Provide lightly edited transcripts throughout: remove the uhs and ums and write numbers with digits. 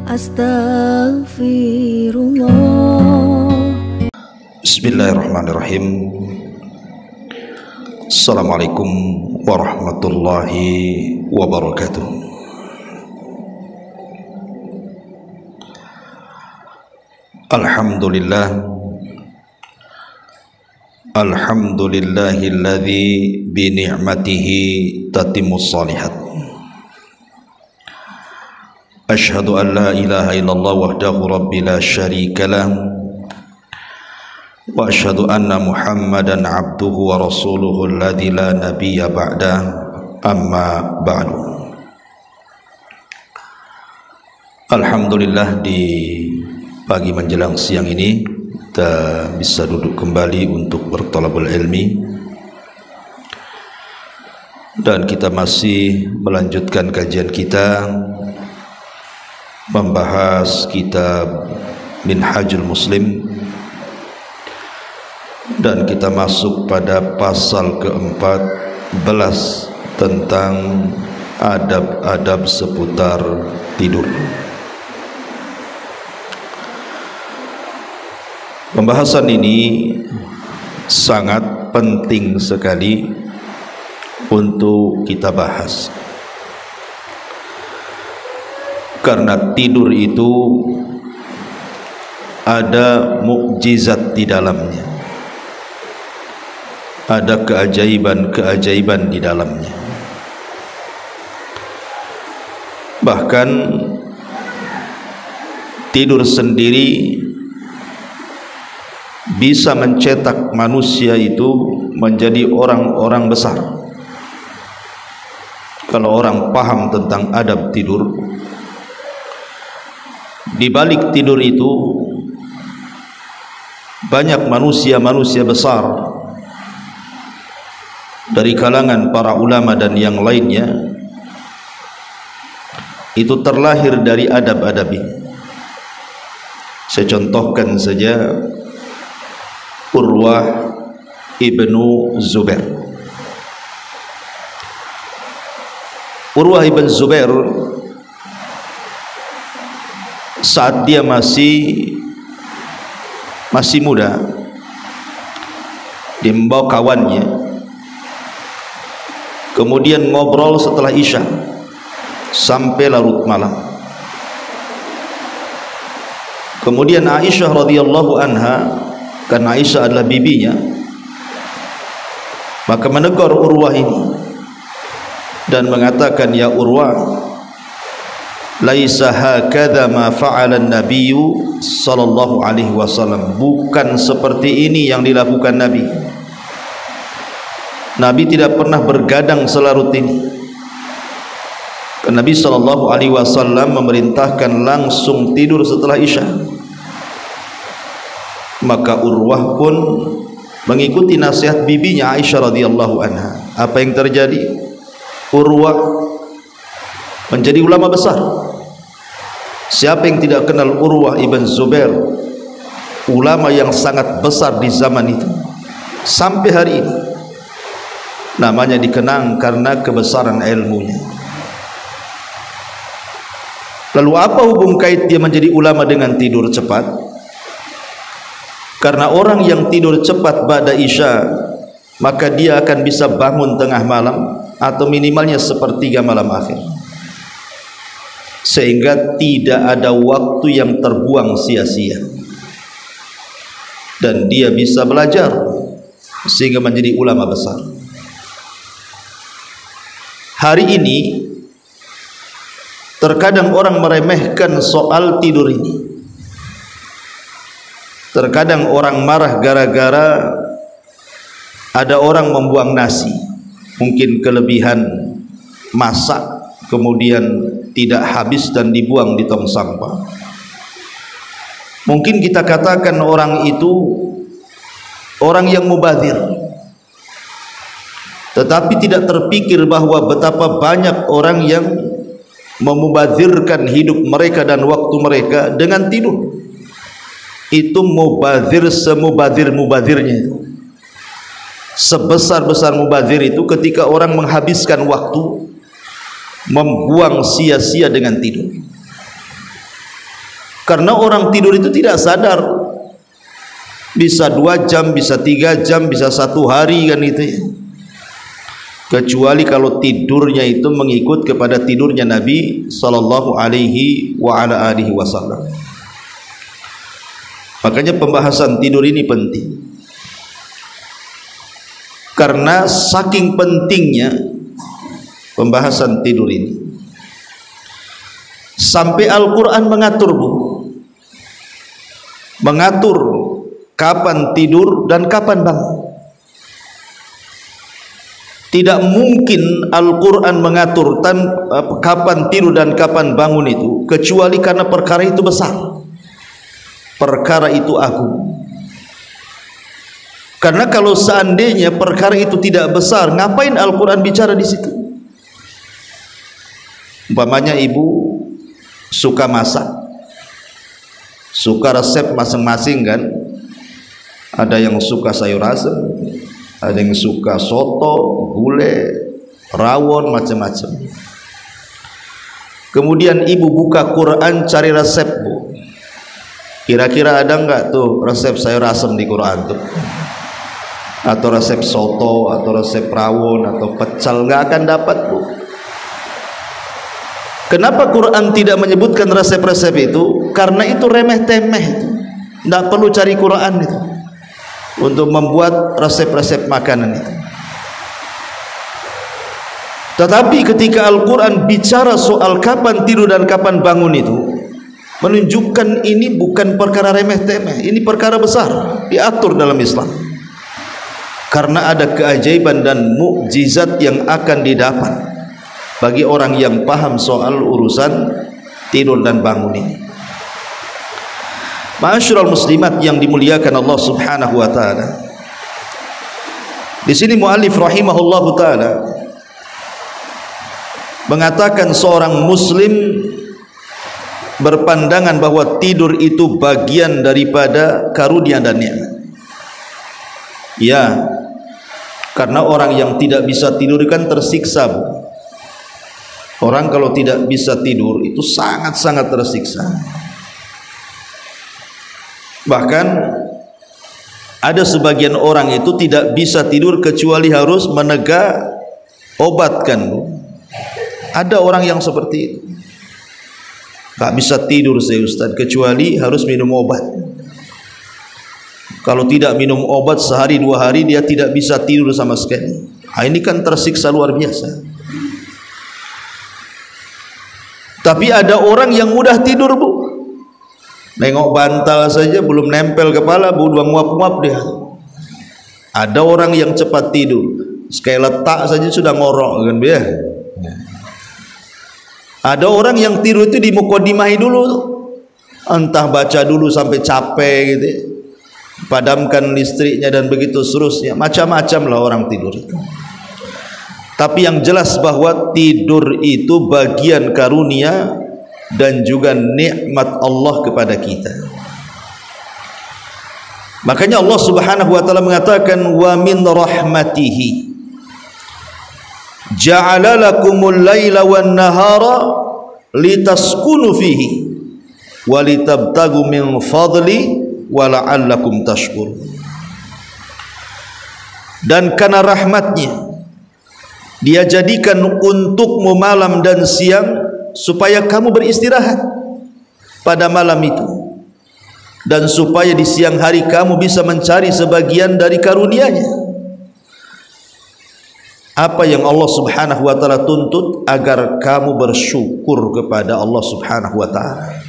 Astaghfirullah. Bismillahirrahmanirrahim. Assalamualaikum warahmatullahi wabarakatuh. Alhamdulillahilladzi bi ni'matihi tatimmus shalihat. Asyhadu an la ilaha illallah wahdahu rabbi la syarika lah. Wa asyhadu anna Muhammadan abduhu wa rasuluhu alladzi la nabiyya ba'da, amma ba'du. Alhamdulillah, di pagi menjelang siang ini kita bisa duduk kembali untuk berthalabul ilmi, dan kita masih melanjutkan kajian kita membahas kitab Minhajul Muslim, dan kita masuk pada pasal ke-14 tentang adab-adab seputar tidur. Pembahasan ini sangat penting sekali untuk kita bahas, karena tidur itu ada mukjizat di dalamnya, ada keajaiban-keajaiban di dalamnya. Bahkan tidur sendiri bisa mencetak manusia itu menjadi orang-orang besar. Kalau orang paham tentang adab tidur, di balik tidur itu banyak manusia-manusia besar dari kalangan para ulama dan yang lainnya itu terlahir dari adab-adab ini. Saya contohkan saja Urwah ibnu Zubair. Urwah ibn Zubair saat dia masih muda, dia membawa kawannya, kemudian ngobrol setelah Isya sampai larut malam. Kemudian Aisyah radhiyallahu anha, karena Aisyah adalah bibinya, maka menegur Urwah ini dan mengatakan, ya Urwah, laisa hakadha ma fa'ala an-nabiyyu sallallahu alaihi wasallam, bukan seperti ini yang dilakukan Nabi. Nabi tidak pernah bergadang selarut ini. Nabi sallallahu alaihi wasallam memerintahkan langsung tidur setelah Isya. Maka Urwah pun mengikuti nasihat bibinya Aisyah radhiyallahu anha. Apa yang terjadi? Urwah menjadi ulama besar. Siapa yang tidak kenal Urwah ibn Zubair, ulama yang sangat besar di zaman itu, sampai hari ini namanya dikenang karena kebesaran ilmunya. Lalu apa hubung kait dia menjadi ulama dengan tidur cepat? Karena orang yang tidur cepat ba'da Isya, maka dia akan bisa bangun tengah malam atau minimalnya sepertiga malam akhir, sehingga tidak ada waktu yang terbuang sia-sia, dan dia bisa belajar sehingga menjadi ulama besar. Hari ini terkadang orang meremehkan soal tidur ini. Terkadang orang marah gara-gara ada orang membuang nasi, mungkin kelebihan masak, kemudian tidak habis dan dibuang di tong sampah. Mungkin kita katakan orang itu orang yang mubazir, tetapi tidak terpikir bahwa betapa banyak orang yang memubazirkan hidup mereka dan waktu mereka dengan tidur. Itu mubazir semubazir-mubazirnya itu. Sebesar-besar mubazir itu ketika orang menghabiskan waktu membuang sia-sia dengan tidur. Karena orang tidur itu tidak sadar, bisa 2 jam, bisa 3 jam, bisa 1 hari kan itu ya. Kecuali kalau tidurnya itu mengikut kepada tidurnya Nabi sallallahu alaihi wa ala alihi wasallam. Makanya pembahasan tidur ini penting. Karena saking pentingnya pembahasan tidur ini, sampai Al-Quran mengatur kapan tidur dan kapan bangun. Tidak mungkin Al-Quran mengatur kapan tidur dan kapan bangun itu kecuali karena perkara itu besar, perkara itu agung. Karena kalau seandainya perkara itu tidak besar, ngapain Al-Quran bicara di situ? Umpamanya ibu suka masak, suka resep masing-masing kan. Ada yang suka sayur asem, ada yang suka soto, gulai, rawon, macam-macam. Kemudian ibu buka Quran cari resep, Bu. Kira-kira ada enggak tuh resep sayur asem di Quran tuh? Atau resep soto, atau resep rawon, atau pecel? Enggak akan dapat, Bu. Kenapa Quran tidak menyebutkan resep-resep itu? Karena itu remeh-temeh, tidak perlu cari Quran itu untuk membuat resep-resep makanan itu. Tetapi ketika Al-Quran bicara soal kapan tidur dan kapan bangun itu, menunjukkan ini bukan perkara remeh-temeh, ini perkara besar, diatur dalam Islam. Karena ada keajaiban dan mukjizat yang akan didapat bagi orang yang paham soal urusan tidur dan bangun ini. Ma'asyiral muslimat yang dimuliakan Allah Subhanahu wa taala. Di sini muallif rahimahullahu taala mengatakan seorang muslim berpandangan bahwa tidur itu bagian daripada karunia dan nikmat. Ya, karena orang yang tidak bisa tidur kan tersiksa, Bu. Orang kalau tidak bisa tidur itu sangat-sangat tersiksa. Bahkan ada sebagian orang itu tidak bisa tidur kecuali harus menegak obat kan, Bu. Ada orang yang seperti itu, tak bisa tidur saya Ustaz kecuali harus minum obat. Kalau tidak minum obat sehari 2 hari dia tidak bisa tidur sama sekali. Ini kan tersiksa luar biasa. Tapi ada orang yang mudah tidur, Bu. Nengok bantal saja belum nempel kepala, Bu, udah nguap-nguap dia. Ada orang yang cepat tidur, sekali letak saja sudah ngorok kan dia. Ada orang yang tidur itu dimukodimahi dulu tuh. Entah baca dulu sampai capek gitu, padamkan listriknya dan begitu seterusnya. Macam-macam lah orang tidur itu. Tapi yang jelas bahwa tidur itu bagian karunia dan juga nikmat Allah kepada kita. Makanya Allah Subhanahu wa taala mengatakan wa min rahmatihi ja'ala lakumul laila wan nahara litaskunu fihi wa litabtagu min fadli wa la'allakum tashkurun. Dan karena rahmatnya Dia jadikan untukmu malam dan siang supaya kamu beristirahat pada malam itu, dan supaya di siang hari kamu bisa mencari sebagian dari karunia-Nya. Apa yang Allah Subhanahu wa taala tuntut? Agar kamu bersyukur kepada Allah Subhanahu wa taala.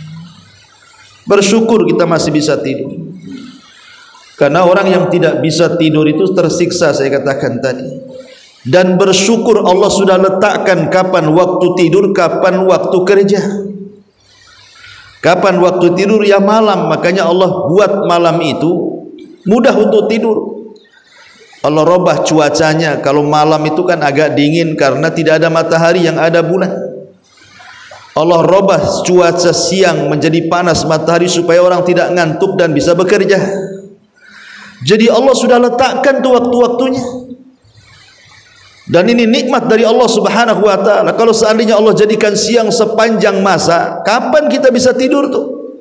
Bersyukur kita masih bisa tidur. Karena orang yang tidak bisa tidur itu tersiksa, saya katakan tadi. Dan bersyukur Allah sudah letakkan kapan waktu tidur, kapan waktu kerja. Kapan waktu tidur? Ya malam. Makanya Allah buat malam itu mudah untuk tidur. Allah robah cuacanya. Kalau malam itu kan agak dingin karena tidak ada matahari, yang ada bulan. Allah robah cuaca siang menjadi panas matahari supaya orang tidak ngantuk dan bisa bekerja. Jadi Allah sudah letakkan tuh waktu-waktunya. Dan ini nikmat dari Allah Subhanahu wa taala. Kalau seandainya Allah jadikan siang sepanjang masa, kapan kita bisa tidur tuh?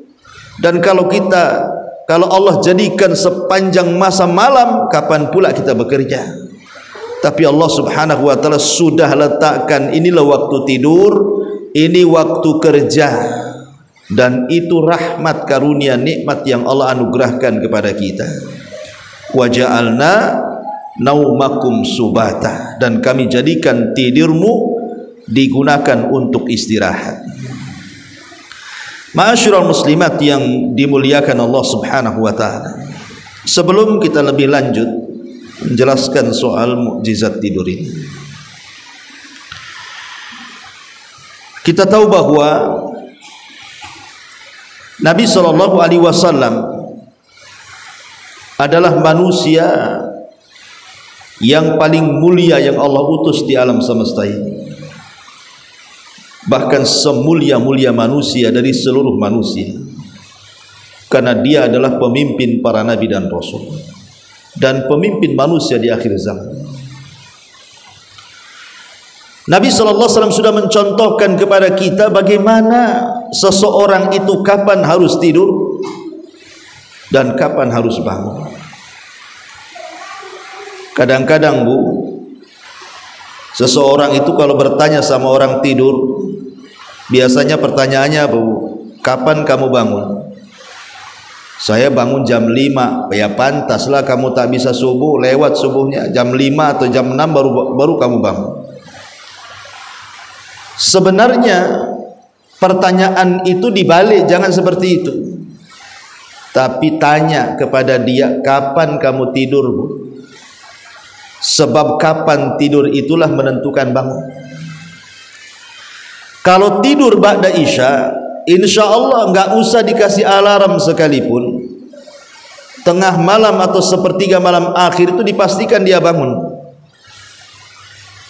Dan kalau Allah jadikan sepanjang masa malam, kapan pula kita bekerja? Tapi Allah Subhanahu wa taala sudah letakkan inilah waktu tidur, ini waktu kerja. Dan itu rahmat, karunia, nikmat yang Allah anugerahkan kepada kita. Wa ja'alna naumakum subata, dan kami jadikan tidurmu digunakan untuk istirahat. Ma'asyiral muslimat yang dimuliakan Allah Subhanahu wa taala, sebelum kita lebih lanjut menjelaskan soal mukjizat tidur ini, kita tahu bahwa Nabi SAW adalah manusia yang paling mulia yang Allah utus di alam semesta ini, bahkan semulia-mulia manusia dari seluruh manusia, karena dia adalah pemimpin para nabi dan rasul dan pemimpin manusia di akhir zaman. Nabi SAW sudah mencontohkan kepada kita bagaimana seseorang itu kapan harus tidur dan kapan harus bangun. Kadang-kadang Bu, seseorang itu kalau bertanya sama orang tidur, biasanya pertanyaannya, Bu, kapan kamu bangun? Saya bangun jam 5. Ya pantaslah kamu tak bisa subuh, lewat subuhnya jam 5 atau jam 6 baru kamu bangun. Sebenarnya pertanyaan itu dibalik, jangan seperti itu. Tapi tanya kepada dia, kapan kamu tidur, Bu? Sebab kapan tidur itulah menentukan bangun. Kalau tidur ba'da isya, insya Allah enggak usah dikasih alarm sekalipun, tengah malam atau sepertiga malam akhir itu dipastikan dia bangun.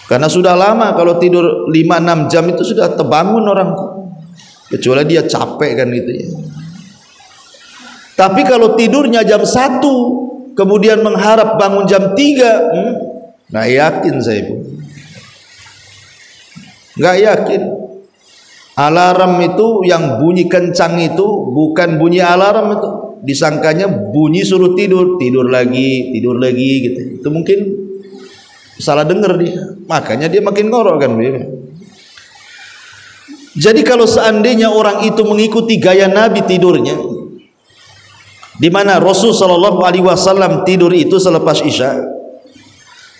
Karena sudah lama kalau tidur 5-6 jam itu sudah terbangun orang, kecuali dia capek kan gitu ya. Tapi kalau tidurnya jam 1 kemudian mengharap bangun jam 3, nggak yakin saya, Bu. Nggak yakin. Alarm itu yang bunyi kencang itu bukan bunyi alarm, itu disangkanya bunyi suruh tidur, tidur lagi gitu. Itu mungkin salah dengar dia, makanya dia makin ngorok kan. Jadi kalau seandainya orang itu mengikuti gaya Nabi tidurnya, di mana Rasul sallallahu alaihi wasallam tidur itu selepas isya,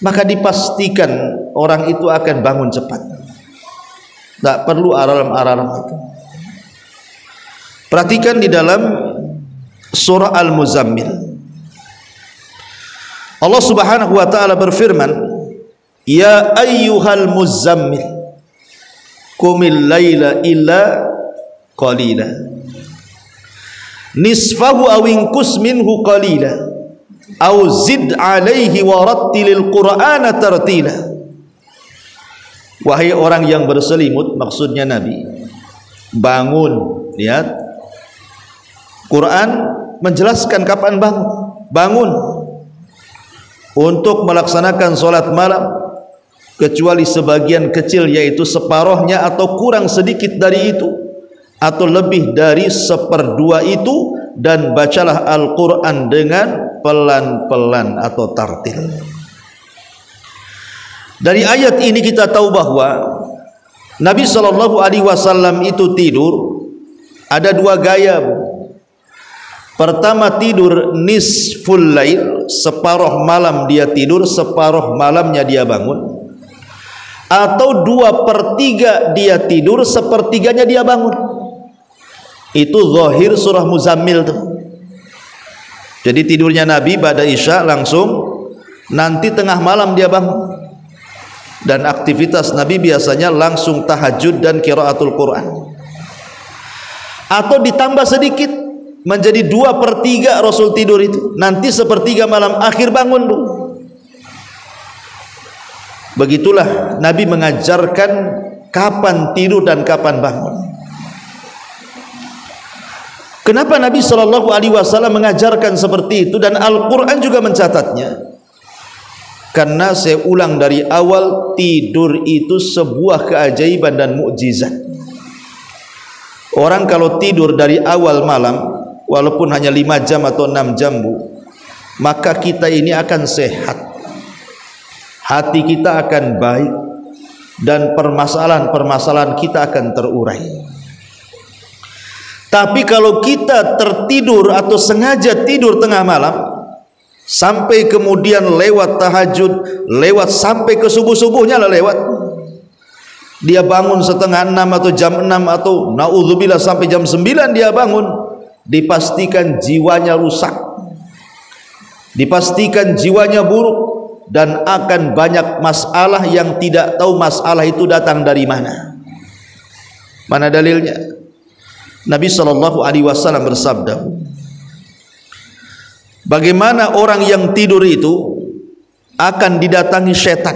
maka dipastikan orang itu akan bangun cepat. Tak perlu alarm-alarm itu. Perhatikan di dalam surah Al-Muzammil, Allah Subhanahu wa taala berfirman, ya ayyuhal muzammil qumil laila illa qalila nisfahu aw inqus minhu qalila aw zid alaihi wa rattilil qur'ana tartila. Wahai orang yang berselimut, maksudnya Nabi, bangun. Lihat, Quran menjelaskan kapan bangun untuk melaksanakan sholat malam, kecuali sebagian kecil, yaitu separohnya atau kurang sedikit dari itu, atau lebih dari 1/2 itu, dan bacalah Al-Quran dengan pelan-pelan atau tartil. Dari ayat ini kita tahu bahwa Nabi SAW itu tidur ada 2 gaya. Pertama, tidur nisful lail, separuh malam dia tidur, separuh malamnya dia bangun. Atau 2/3 dia tidur, 1/3-nya dia bangun. Itu zahir surah Muzammil tuh. Jadi tidurnya Nabi pada isya langsung, nanti tengah malam dia bangun. Dan aktivitas Nabi biasanya langsung tahajud dan qiraatul Quran. Atau ditambah sedikit menjadi 2/3 Rasul tidur itu, nanti 1/3 malam akhir bangun, Bu. Begitulah Nabi mengajarkan kapan tidur dan kapan bangun. Kenapa Nabi SAW mengajarkan seperti itu, dan Al-Quran juga mencatatnya? Karena saya ulang dari awal, tidur itu sebuah keajaiban dan mukjizat. Orang kalau tidur dari awal malam walaupun hanya 5 jam atau 6 jam Bu, maka kita ini akan sehat, hati kita akan baik, dan permasalahan-permasalahan kita akan terurai. Tapi kalau kita tertidur atau sengaja tidur tengah malam sampai kemudian lewat tahajud, lewat sampai ke subuh-subuhnya lah lewat, dia bangun setengah 6 atau jam 6 atau naudzubillah sampai jam 9 dia bangun, dipastikan jiwanya rusak, dipastikan jiwanya buruk, dan akan banyak masalah yang tidak tahu masalah itu datang dari mana. Mana dalilnya? Nabi SAW bersabda, bagaimana orang yang tidur itu akan didatangi syaitan.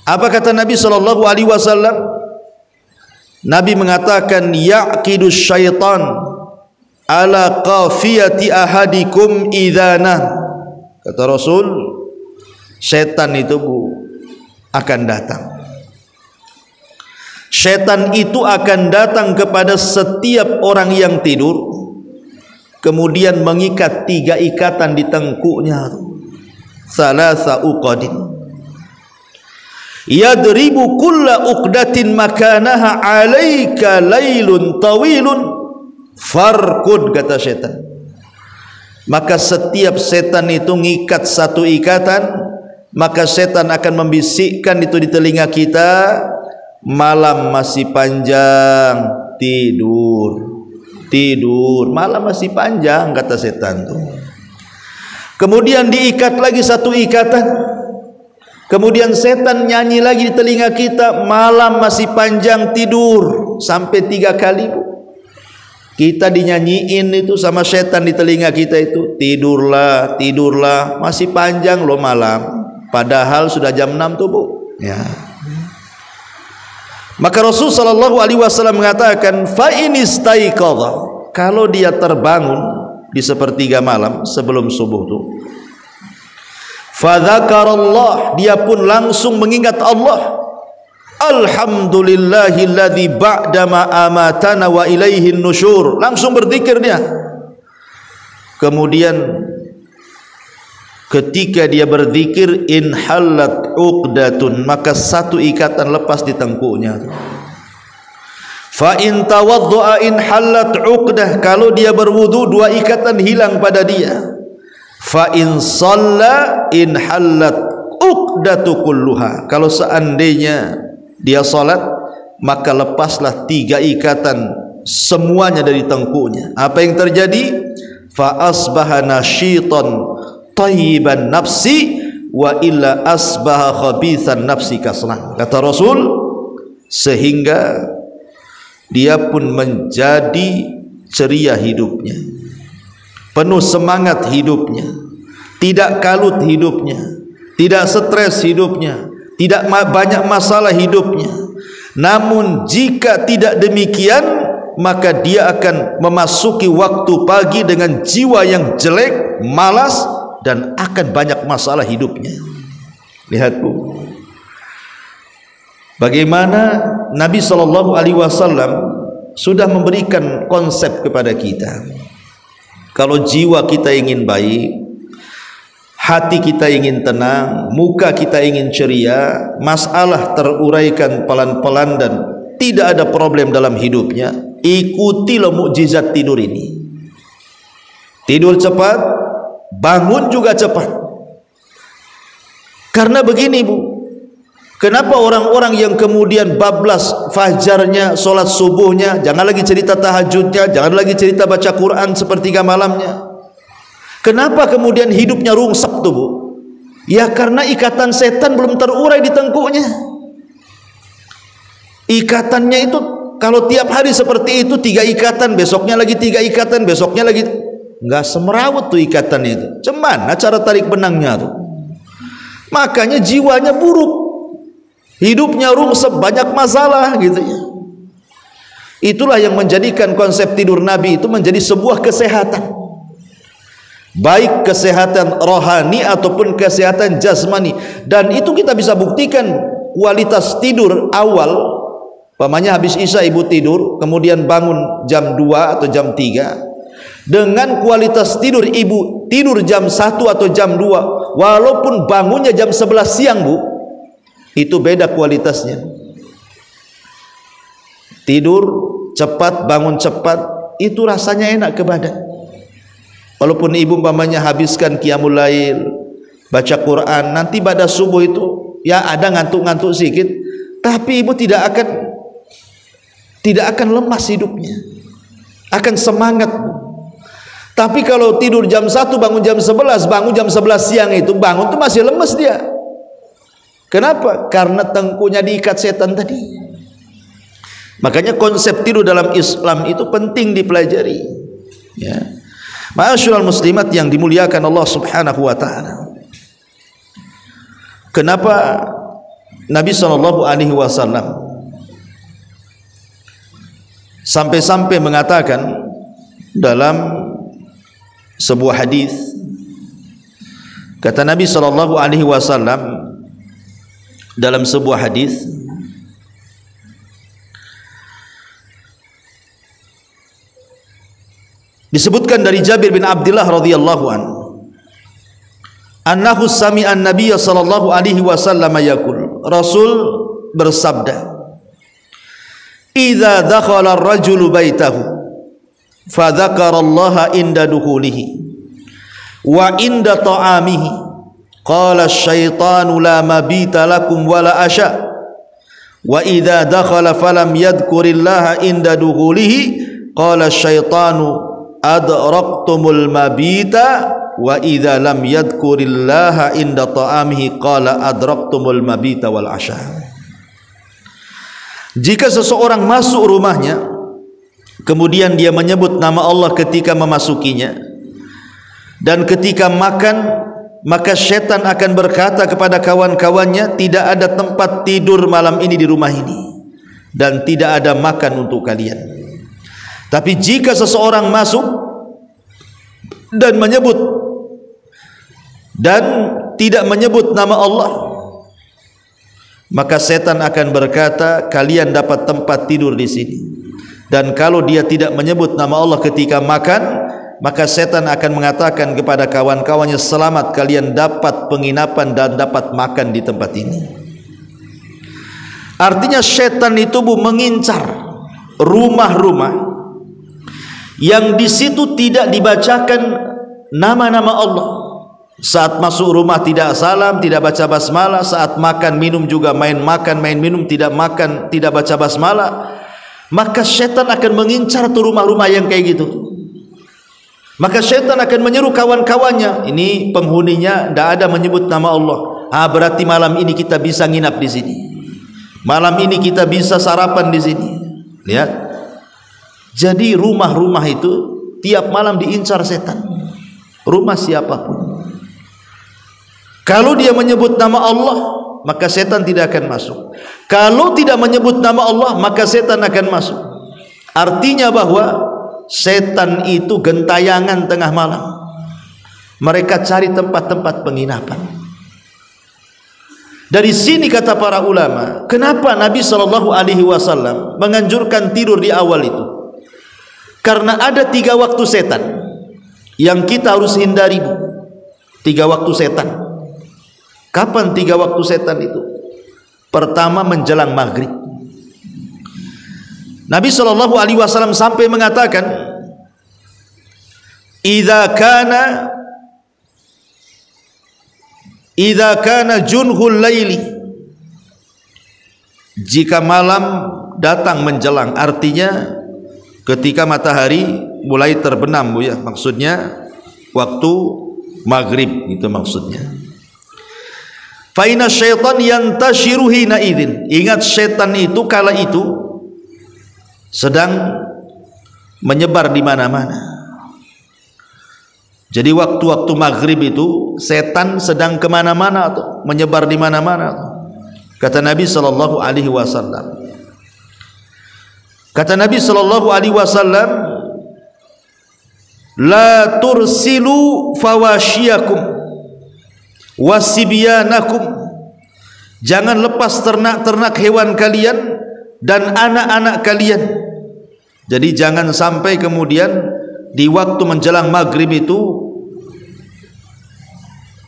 Apa kata Nabi SAW? Nabi mengatakan, yaqidu syaitan ala qafiyati ahadikum idhanah. Kata Rasul, setan itu akan datang. Setan itu akan datang kepada setiap orang yang tidur, kemudian mengikat 3 ikatan di tengkuknya, salasa uqadin, yadribu kulla uqdatin makanaha alaika lailun tawilun farkud, kata setan. Maka setiap setan itu ngikat 1 ikatan, maka setan akan membisikkan itu di telinga kita, malam masih panjang, tidur, tidur, malam masih panjang, kata setan tuh. Kemudian diikat lagi 1 ikatan, kemudian setan nyanyi lagi di telinga kita, malam masih panjang, tidur, sampai 3 kali Bu. Kita dinyanyiin itu sama setan di telinga kita itu, tidurlah, tidurlah, masih panjang loh malam, padahal sudah jam 6 tuh Bu ya. Maka Rasul SAW mengatakan, fa in istaiqadha, kalau dia terbangun di sepertiga malam sebelum subuh tuh, fa dzakarallah, dia pun langsung mengingat Allah, alhamdulillahilladzi ba'dama amatana wa ilaihin nusyur, langsung berzikir dia. Kemudian ketika dia berzikir, inhallat uqdatun, maka 1 ikatan lepas di tengkuknya. Fa in tawaddaa inhallat uqdah, kalau dia berwudu 2 ikatan hilang pada dia. Fa in shalla inhallat uqdatu kulluha, kalau seandainya dia salat, maka lepaslah 3 ikatan semuanya dari tengkuknya. Apa yang terjadi? Fa asbaha nasyitan thayyiban nafsi wa illa asbaha khabithan nafsi kaslan, kata Rasul, sehingga dia pun menjadi ceria hidupnya, penuh semangat hidupnya, tidak kalut hidupnya, tidak stres hidupnya, tidak banyak masalah hidupnya. Namun jika tidak demikian, maka dia akan memasuki waktu pagi dengan jiwa yang jelek, malas, dan akan banyak masalah hidupnya. Lihat Bu, bagaimana Nabi SAW sudah memberikan konsep kepada kita. Kalau jiwa kita ingin baik, hati kita ingin tenang, muka kita ingin ceria, masalah teruraikan pelan-pelan dan tidak ada problem dalam hidupnya, ikutilah mukjizat tidur ini. Tidur cepat, bangun juga cepat. Karena begini Bu, kenapa orang-orang yang kemudian bablas fajarnya, sholat subuhnya, jangan lagi cerita tahajudnya, jangan lagi cerita baca Quran sepertiga malamnya, kenapa kemudian hidupnya rungsek tuh Bu? Ya karena ikatan setan belum terurai di tengkuknya. Ikatannya itu kalau tiap hari seperti itu, 3 ikatan, besoknya lagi 3 ikatan, besoknya lagi, nggak semerawut tuh ikatan itu. Cuman cara tarik benangnya tuh. Makanya jiwanya buruk, hidupnya rungsek, banyak masalah gitu ya. Itulah yang menjadikan konsep tidur Nabi itu menjadi sebuah kesehatan, baik kesehatan rohani ataupun kesehatan jasmani. Dan itu kita bisa buktikan kualitas tidur awal Pamannya habis Isya ibu tidur, kemudian bangun jam 2 atau jam 3. Dengan kualitas tidur ibu tidur jam 1 atau jam 2, walaupun bangunnya jam 11 siang Bu, itu beda kualitasnya. Tidur cepat, bangun cepat, itu rasanya enak ke badan. Walaupun ibu umpamanya habiskan qiyamul lail, baca Quran, nanti pada subuh itu ya ada ngantuk-ngantuk sedikit, tapi ibu tidak akan lemas hidupnya, akan semangat. Tapi kalau tidur jam 1 bangun jam 11, bangun jam 11 siang itu bangun tuh masih lemes dia. Kenapa? Karena tengkunya diikat setan tadi. Makanya konsep tidur dalam Islam itu penting dipelajari. Ya. Ma'asyiral muslimat yang dimuliakan Allah Subhanahu wa taala. Kenapa Nabi sallallahu alaihi wasallam sampai-sampai mengatakan dalam sebuah hadis, kata Nabi sallallahu alaihi wasallam dalam sebuah hadis, disebutkan dari Jabir bin Abdullah radhiyallahu anhu, annahu sami'a an-nabiy sallallahu alaihi wasallam yaqul, Rasul bersabda, idza dakhala ar-rajulu baitahu fa dzakara Allah inda dukhulihi wa inda ta'amihi qala asy-syaitanu la mabita lakum wala asya wa idza dakhala falam yadhkurillaha inda dukhulihi qala asy-syaitanu adraktumul mabita wa idza lam yadhkurillaha inda ta'amihi qala adraktumul mabita wal asya. Jika seseorang masuk rumahnya kemudian dia menyebut nama Allah ketika memasukinya, dan ketika makan, maka syaitan akan berkata kepada kawan-kawannya, tidak ada tempat tidur malam ini di rumah ini, dan tidak ada makan untuk kalian. Tapi jika seseorang masuk dan menyebut dan tidak menyebut nama Allah, maka setan akan berkata, kalian dapat tempat tidur di sini. Dan kalau dia tidak menyebut nama Allah ketika makan, maka setan akan mengatakan kepada kawan-kawannya, selamat, kalian dapat penginapan dan dapat makan di tempat ini. Artinya setan itu mengincar rumah-rumah yang di situ tidak dibacakan nama-nama Allah. Saat masuk rumah tidak salam, tidak baca basmalah. Saat makan minum juga main makan main minum, tidak makan, tidak baca basmalah. Maka syaitan akan mengincar tuh rumah-rumah yang kayak gitu. Maka syaitan akan menyeru kawan-kawannya, ini penghuninya tidak ada menyebut nama Allah. Berarti malam ini kita bisa nginap di sini. Malam ini kita bisa sarapan di sini. Lihat. Jadi rumah-rumah itu tiap malam diincar setan. Rumah siapapun. Kalau dia menyebut nama Allah, maka setan tidak akan masuk. Kalau tidak menyebut nama Allah, maka setan akan masuk. Artinya bahwa setan itu gentayangan tengah malam. Mereka cari tempat-tempat penginapan. Dari sini kata para ulama, kenapa Nabi SAW menganjurkan tidur di awal itu? Karena ada 3 waktu setan yang kita harus hindari. 3 waktu setan. Kapan 3 waktu setan itu? Pertama menjelang maghrib. Nabi SAW sampai mengatakan, idza kana junhul laili, jika malam datang menjelang, artinya ketika matahari mulai terbenam Bu ya, maksudnya waktu maghrib itu maksudnya. Fa inna syaitan yantashiru hina idzin. Ingat, setan itu kala itu sedang menyebar di mana-mana. Jadi waktu-waktu maghrib itu setan sedang kemana-mana tuh, menyebar di mana-mana. Kata Nabi sallallahu alaihi wasallam. Kata Nabi sallallahu alaihi wasallam, la tursilu fawashiyakum wasibyanakum, jangan lepas ternak-ternak hewan kalian dan anak-anak kalian. Jadi jangan sampai kemudian di waktu menjelang maghrib itu,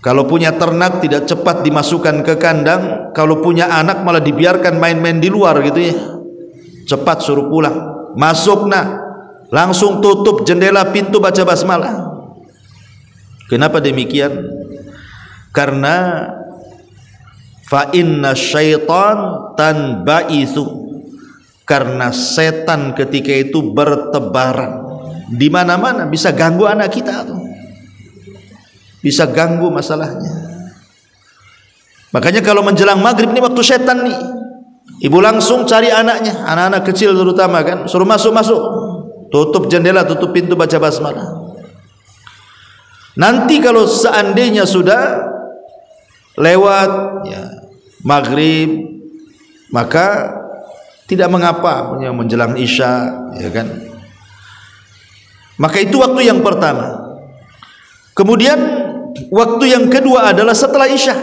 kalau punya ternak tidak cepat dimasukkan ke kandang, kalau punya anak malah dibiarkan main-main di luar gitu ya. Cepat suruh pulang, masuk langsung tutup jendela pintu, baca basmalah. Kenapa demikian? Karena fa inna syaitan tanba'itsu, karena setan ketika itu bertebaran di mana-mana, bisa ganggu anak kita tuh, bisa ganggu masalahnya. Makanya kalau menjelang maghrib ini waktu setan nih, ibu langsung cari anaknya, anak-anak kecil terutama kan, suruh masuk, tutup jendela, tutup pintu, baca basmalah. Nanti kalau seandainya sudah lewat ya maghrib, maka tidak mengapa punya menjelang isya, ya kan? Maka itu waktu yang pertama. Kemudian waktu yang kedua adalah setelah isya.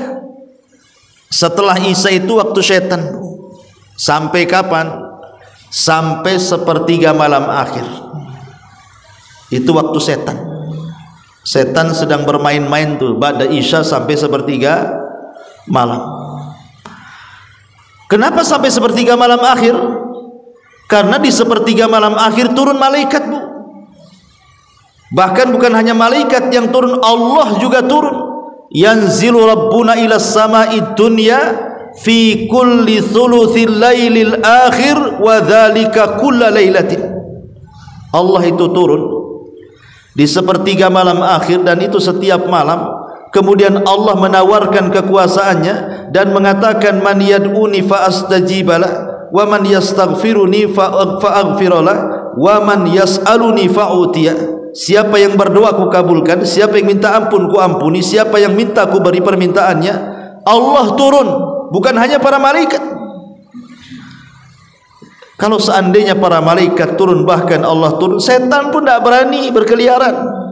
Setelah isya itu waktu setan. Sampai kapan? Sampai sepertiga malam akhir. Itu waktu setan. Setan sedang bermain-main tuh ba'da isya sampai sepertiga malam. Kenapa sampai sepertiga malam akhir? Karena di sepertiga malam akhir turun malaikat, Bu. Bahkan bukan hanya malaikat yang turun, Allah juga turun. Yanzilu rabbuna ila sama'id dunya fi kulli thuluthil lailil akhir wa dzalika kulla lailatin. Allah itu turun di sepertiga malam akhir, dan itu setiap malam. Kemudian Allah menawarkan kekuasaannya dan mengatakan, man yad'uni fa astajibala wa man yastaghfiruni fa aghfirala wa man yas'aluni fa utiya. Siapa yang berdoa ku kabulkan, siapa yang minta ampun ku ampuni, siapa yang minta ku beri permintaannya. Allah turun, bukan hanya para malaikat. Kalau seandainya para malaikat turun, bahkan Allah turun, setan pun tidak berani berkeliaran.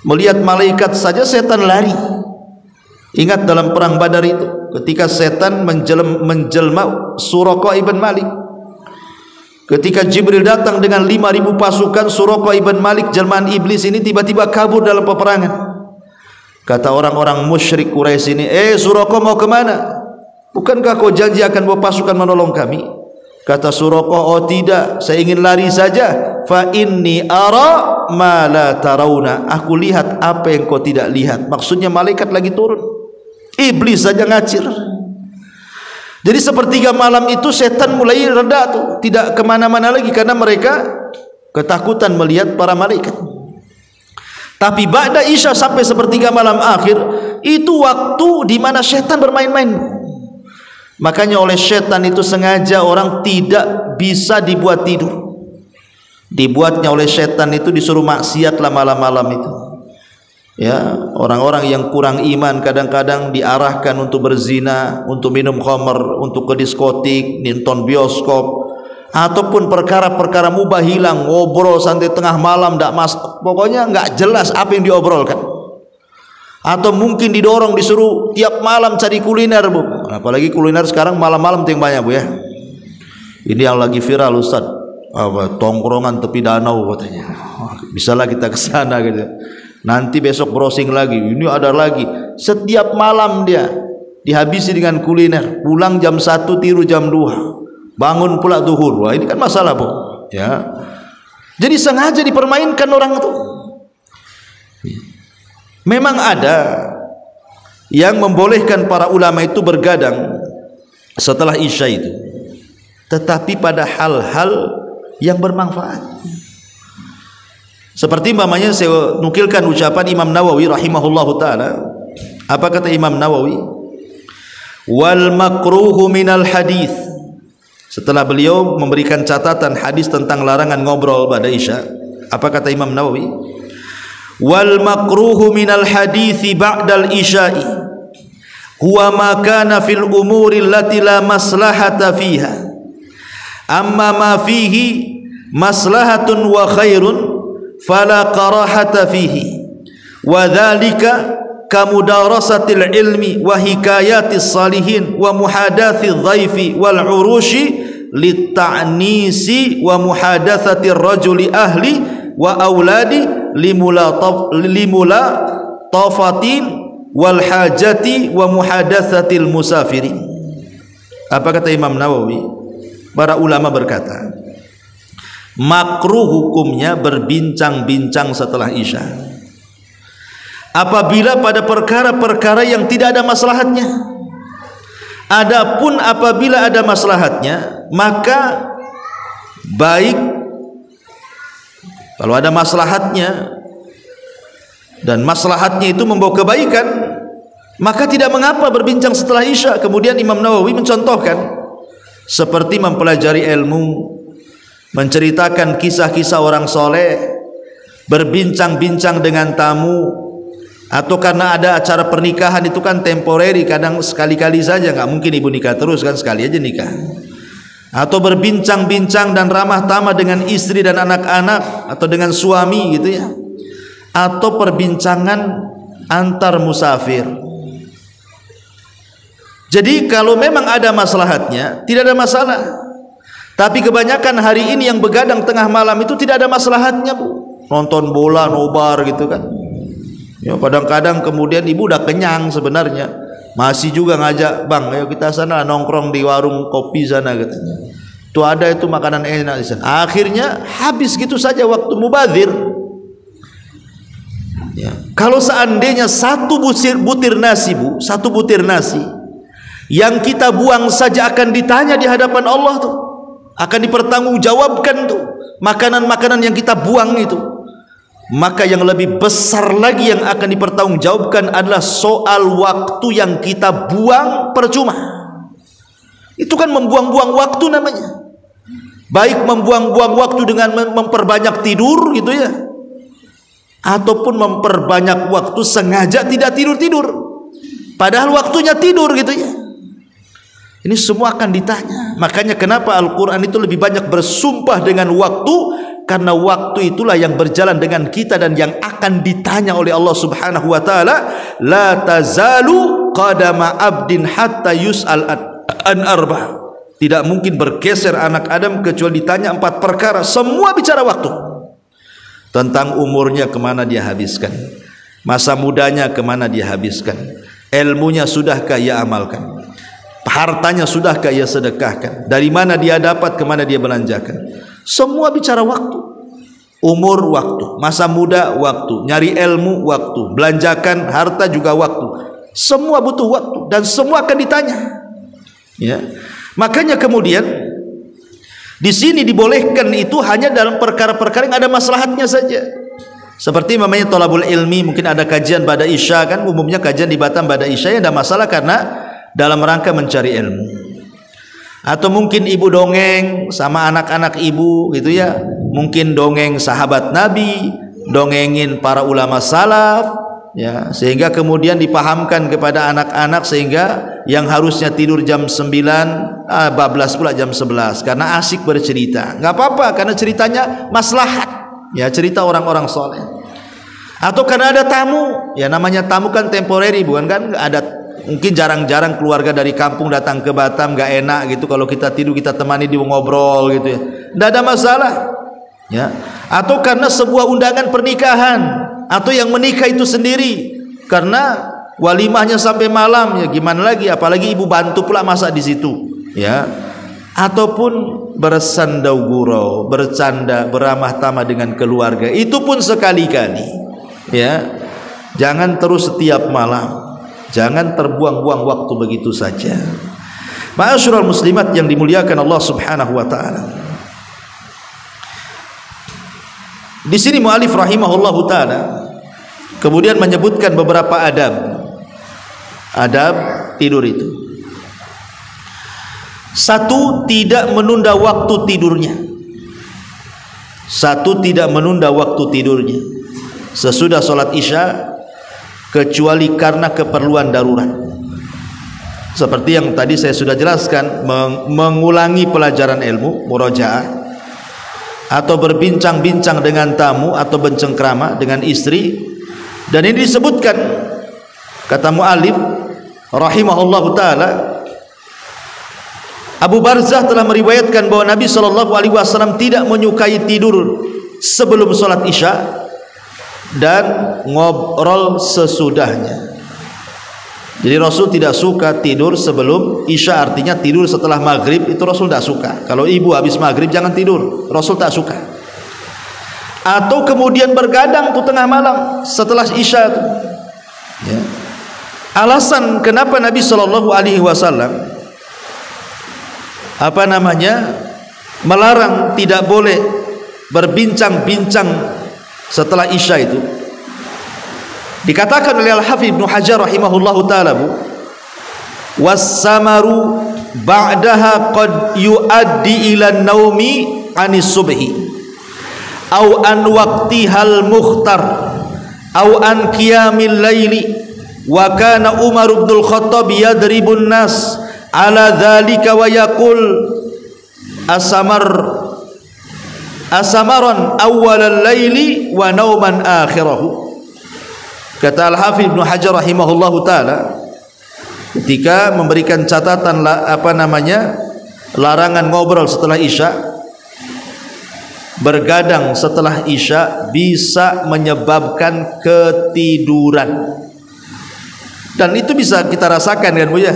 Melihat malaikat saja setan lari. Ingat dalam perang Badar itu, ketika setan menjelma Suraqah ibn Malik, ketika Jibril datang dengan 5.000 pasukan, Suraqah ibn Malik jelmaan iblis ini tiba-tiba kabur dalam peperangan. Kata orang-orang musyrik Quraisy ini, Suraqah mau kemana? Bukankah kau janji akan bawa pasukan menolong kami? Kata Suraqah, oh tidak, saya ingin lari saja. Fa inni ara ma la tarawna, aku lihat apa yang kau tidak lihat. Maksudnya malaikat lagi turun, iblis saja ngacir. Jadi sepertiga malam itu setan mulai reda tuh, tidak kemana-mana lagi karena mereka ketakutan melihat para malaikat. Tapi ba'da isya sampai sepertiga malam akhir, itu waktu di mana setan bermain-main. Makanya oleh setan itu sengaja orang tidak bisa dibuat tidur. Dibuatnya oleh setan itu disuruh maksiat lah malam-malam itu. Ya, orang-orang yang kurang iman kadang-kadang diarahkan untuk berzina, untuk minum khamr, untuk ke diskotik, nonton bioskop, ataupun perkara-perkara mubah hilang, ngobrol sampai tengah malam ndak masuk. Pokoknya nggak jelas apa yang diobrolkan. Atau mungkin didorong disuruh tiap malam cari kuliner, Bu. Apalagi kuliner sekarang malam-malam yang banyak, Bu ya. Ini yang lagi viral, Ustaz. Tongkrongan tepi danau katanya. Bisalah kita ke sana gitu. Nanti besok browsing lagi. Ini ada lagi. Setiap malam dia dihabisi dengan kuliner. Pulang jam 1, tiru jam 2. Bangun pula zuhur. Wah, ini kan masalah, Bu. Ya. Jadi sengaja dipermainkan orang itu. Memang ada yang membolehkan para ulama itu bergadang setelah isya itu, tetapi pada hal-hal yang bermanfaat. Seperti umpamanya saya nukilkan ucapan Imam Nawawi rahimahullahu taala. Apa kata Imam Nawawi? Wal makruhu minal hadis. Setelah beliau memberikan catatan hadis tentang larangan ngobrol pada isya, apa kata Imam Nawawi? Wal makruhu minal hadithi ba'dal isya'i huwa ma kana fil umuri allati la maslahata fiha, amma ma fihi maslahatun wa khairun fala karahata fihi, wa dhalika kamudarasatil ilmi wa hikayatis salihin wa muhadathil dhaifi wal urushi litta'nisi wa muhadatsatir rajuli ahli wa auladi limula tafatin wal hajati wa muhadatsatil musafirin. Apa kata Imam Nawawi? Para ulama berkata, makruh hukumnya berbincang-bincang setelah Isya apabila pada perkara-perkara yang tidak ada maslahatnya. Adapun apabila ada maslahatnya, maka baik kalau ada maslahatnya dan maslahatnya itu membawa kebaikan, maka tidak mengapa berbincang setelah Isya. Kemudian Imam Nawawi mencontohkan seperti mempelajari ilmu, menceritakan kisah-kisah orang soleh, berbincang-bincang dengan tamu, atau karena ada acara pernikahan itu kan temporary, kadang sekali-kali saja, nggak mungkin ibu nikah terus kan, sekali aja nikah. Atau berbincang-bincang dan ramah tamah dengan istri dan anak-anak atau dengan suami gitu ya. Atau perbincangan antar musafir. Jadi kalau memang ada maslahatnya tidak ada masalah. Tapi kebanyakan hari ini yang begadang tengah malam itu tidak ada maslahatnya, Bu. Nonton bola, nobar gitu kan. Ya, kadang-kadang kemudian ibu udah kenyang sebenarnya, masih juga ngajak, bang ayo kita sana nongkrong di warung kopi sana katanya, tuh ada itu makanan enak di sana. Akhirnya habis gitu saja waktu, mubazir ya. Kalau seandainya satu butir nasi, Bu, satu butir nasi yang kita buang saja akan ditanya di hadapan Allah tuh, akan dipertanggungjawabkan tuh makanan-makanan yang kita buang itu. Maka yang lebih besar lagi yang akan dipertanggungjawabkan adalah soal waktu yang kita buang percuma. Itu kan membuang-buang waktu namanya. Baik membuang-buang waktu dengan memperbanyak tidur gitu ya, ataupun memperbanyak waktu sengaja tidak tidur-tidur padahal waktunya tidur gitu ya. Ini semua akan ditanya. Makanya kenapa Al-Quran itu lebih banyak bersumpah dengan waktu, karena waktu itulah yang berjalan dengan kita dan yang akan ditanya oleh Allah Subhanahu wa taala. La tazalu qadama abdin hatta yus'al an arba. Tidak mungkin bergeser anak Adam kecuali ditanya 4 perkara. Semua bicara waktu. Tentang umurnya kemana dia habiskan, masa mudanya kemana dia habiskan, ilmunya sudahkah ia amalkan, hartanya sudahkah ia sedekahkan, dari mana dia dapat, kemana dia belanjakan. Semua bicara waktu. Umur waktu, masa muda waktu, nyari ilmu waktu, belanjakan harta juga waktu. Semua butuh waktu dan semua akan ditanya. Ya. Makanya kemudian di sini dibolehkan itu hanya dalam perkara-perkara yang ada maslahatnya saja. Seperti namanya thalabul ilmi, mungkin ada kajian pada Isya kan, umumnya kajian di Batam pada Isya, yang ada masalah karena dalam rangka mencari ilmu. Atau mungkin ibu dongeng sama anak-anak ibu gitu ya, mungkin dongeng sahabat Nabi, dongengin para ulama salaf ya, sehingga kemudian dipahamkan kepada anak-anak, sehingga yang harusnya tidur jam 9 bablas pula jam 11 karena asik bercerita. Nggak apa-apa, karena ceritanya maslahat ya, cerita orang-orang soleh. Atau karena ada tamu ya, namanya tamu kan temporary, bukan kan, ada mungkin jarang-jarang keluarga dari kampung datang ke Batam, gak enak gitu kalau kita tidur, kita temani dia ngobrol gitu ya, tidak ada masalah ya. Atau karena sebuah undangan pernikahan, atau yang menikah itu sendiri karena walimahnya sampai malam ya, gimana lagi, apalagi ibu bantu pula masak di situ ya. Ataupun bersandau gurau, bercanda, beramah tamah dengan keluarga, itu pun sekali-kali ya, jangan terus setiap malam. Jangan terbuang-buang waktu begitu saja. Ma'asyiral muslimat yang dimuliakan Allah Subhanahu wa taala. Di sini mu'alif rahimahullahu taala kemudian menyebutkan beberapa adab tidur itu. 1, tidak menunda waktu tidurnya. 1, tidak menunda waktu tidurnya sesudah sholat Isya, kecuali karena keperluan darurat. Seperti yang tadi saya sudah jelaskan, mengulangi pelajaran ilmu, murajaah, atau berbincang-bincang dengan tamu, atau bercengkrama dengan istri. Dan ini disebutkan, kata mu'alif rahimahullahu ta'ala, Abu Barzah telah meriwayatkan bahwa Nabi SAW tidak menyukai tidur sebelum sholat isya dan ngobrol sesudahnya. Jadi Rasul tidak suka tidur sebelum isya, artinya tidur setelah maghrib itu Rasul tidak suka. Kalau ibu habis maghrib jangan tidur, Rasul tak suka. Atau kemudian bergadang tuh tengah malam setelah isya itu. Ya. Alasan kenapa Nabi SAW melarang tidak boleh berbincang-bincang setelah isya itu, dikatakan oleh Al-Hafidz Ibnu Hajar rahimahullahu taala, was-samaru ba'daha qad yuaddi ila an-naumi anis subhi aw an waqtihal mukhtar aw an qiyamil laili wa kana Umar bin Al-Khattab yadribun nas ala dzalika wa yaqul asamaran awwalal laili wa nauman akhirahu. Kata Al-Hafidz Ibnu Hajar rahimahullahu taala ketika memberikan catatan larangan ngobrol setelah isya, bergadang setelah isya bisa menyebabkan ketiduran. Dan itu bisa kita rasakan kan Bu ya.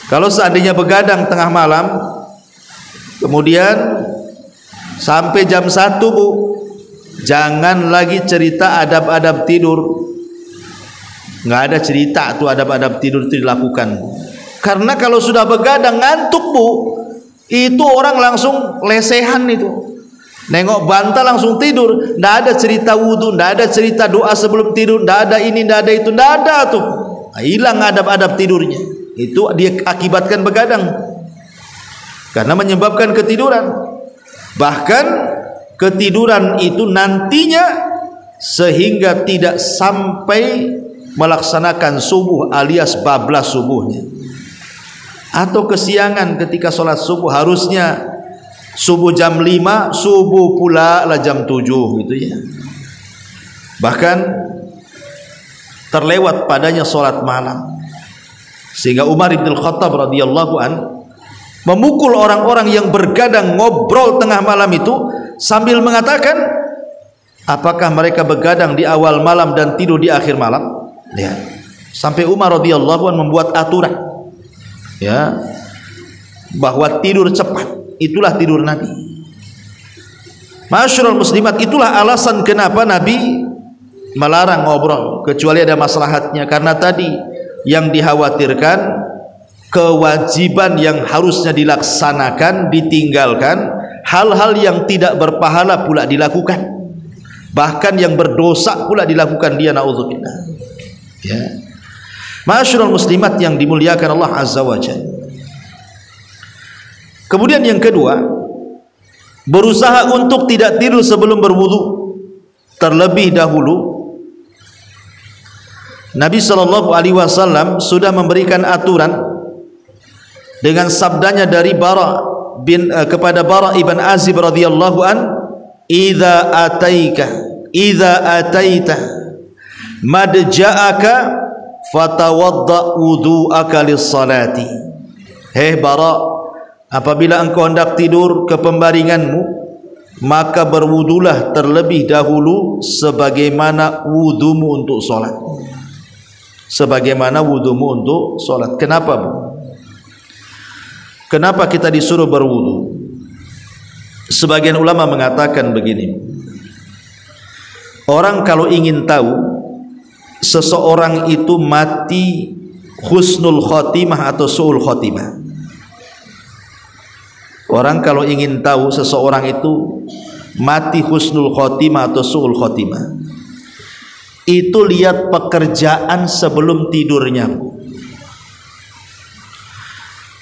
Kalau seandainya begadang tengah malam kemudian sampai jam 1 Bu, jangan lagi cerita adab-adab tidur. Nggak ada cerita tuh adab-adab tidur itu dilakukan. Karena kalau sudah begadang ngantuk Bu, itu orang langsung lesehan itu. Nengok bantal langsung tidur. Nggak ada cerita wudhu, nggak ada cerita doa sebelum tidur, nggak ada ini, nggak ada itu, nggak ada tuh. Nah, hilang adab-adab tidurnya. Itu dia akibatkan begadang. Karena menyebabkan ketiduran. Bahkan ketiduran itu nantinya sehingga tidak sampai melaksanakan subuh alias bablas subuhnya, atau kesiangan ketika sholat subuh, harusnya subuh jam 5 subuh pula lah jam 7 gitu ya. Bahkan terlewat padanya sholat malam sehingga Umar bin Al-Khattab radhiyallahu an memukul orang-orang yang bergadang ngobrol tengah malam itu sambil mengatakan, apakah mereka begadang di awal malam dan tidur di akhir malam? Ya. Sampai Umar radhiyallahu an membuat aturan ya bahwa tidur cepat itulah tidur Nabi. Masyarul muslimat, itulah alasan kenapa Nabi melarang ngobrol kecuali ada maslahatnya, karena tadi yang dikhawatirkan kewajiban yang harusnya dilaksanakan ditinggalkan, hal-hal yang tidak berpahala pula dilakukan, bahkan yang berdosa pula dilakukan dia, naudzubillah ya. Masyarul muslimat yang dimuliakan Allah azza wa jalla. Kemudian yang kedua, berusaha untuk tidak tidur sebelum berwudu. Terlebih dahulu Nabi SAW sudah memberikan aturan dengan sabdanya dari kepada Bara ibn Azib radhiyallahu an, idza ataita madja'aka fatawadda wudu'aka lis-salati. Hei Bara, apabila engkau hendak tidur ke pembaringanmu, maka berwudulah terlebih dahulu sebagaimana wudumu untuk sholat. Sebagaimana wudumu untuk sholat. Kenapa Bu? Kenapa kita disuruh berwudu? Sebagian ulama mengatakan begini, orang kalau ingin tahu seseorang itu mati husnul khotimah atau su'ul khotimah, orang kalau ingin tahu seseorang itu mati husnul khotimah atau su'ul khotimah, itu lihat pekerjaan sebelum tidurnya.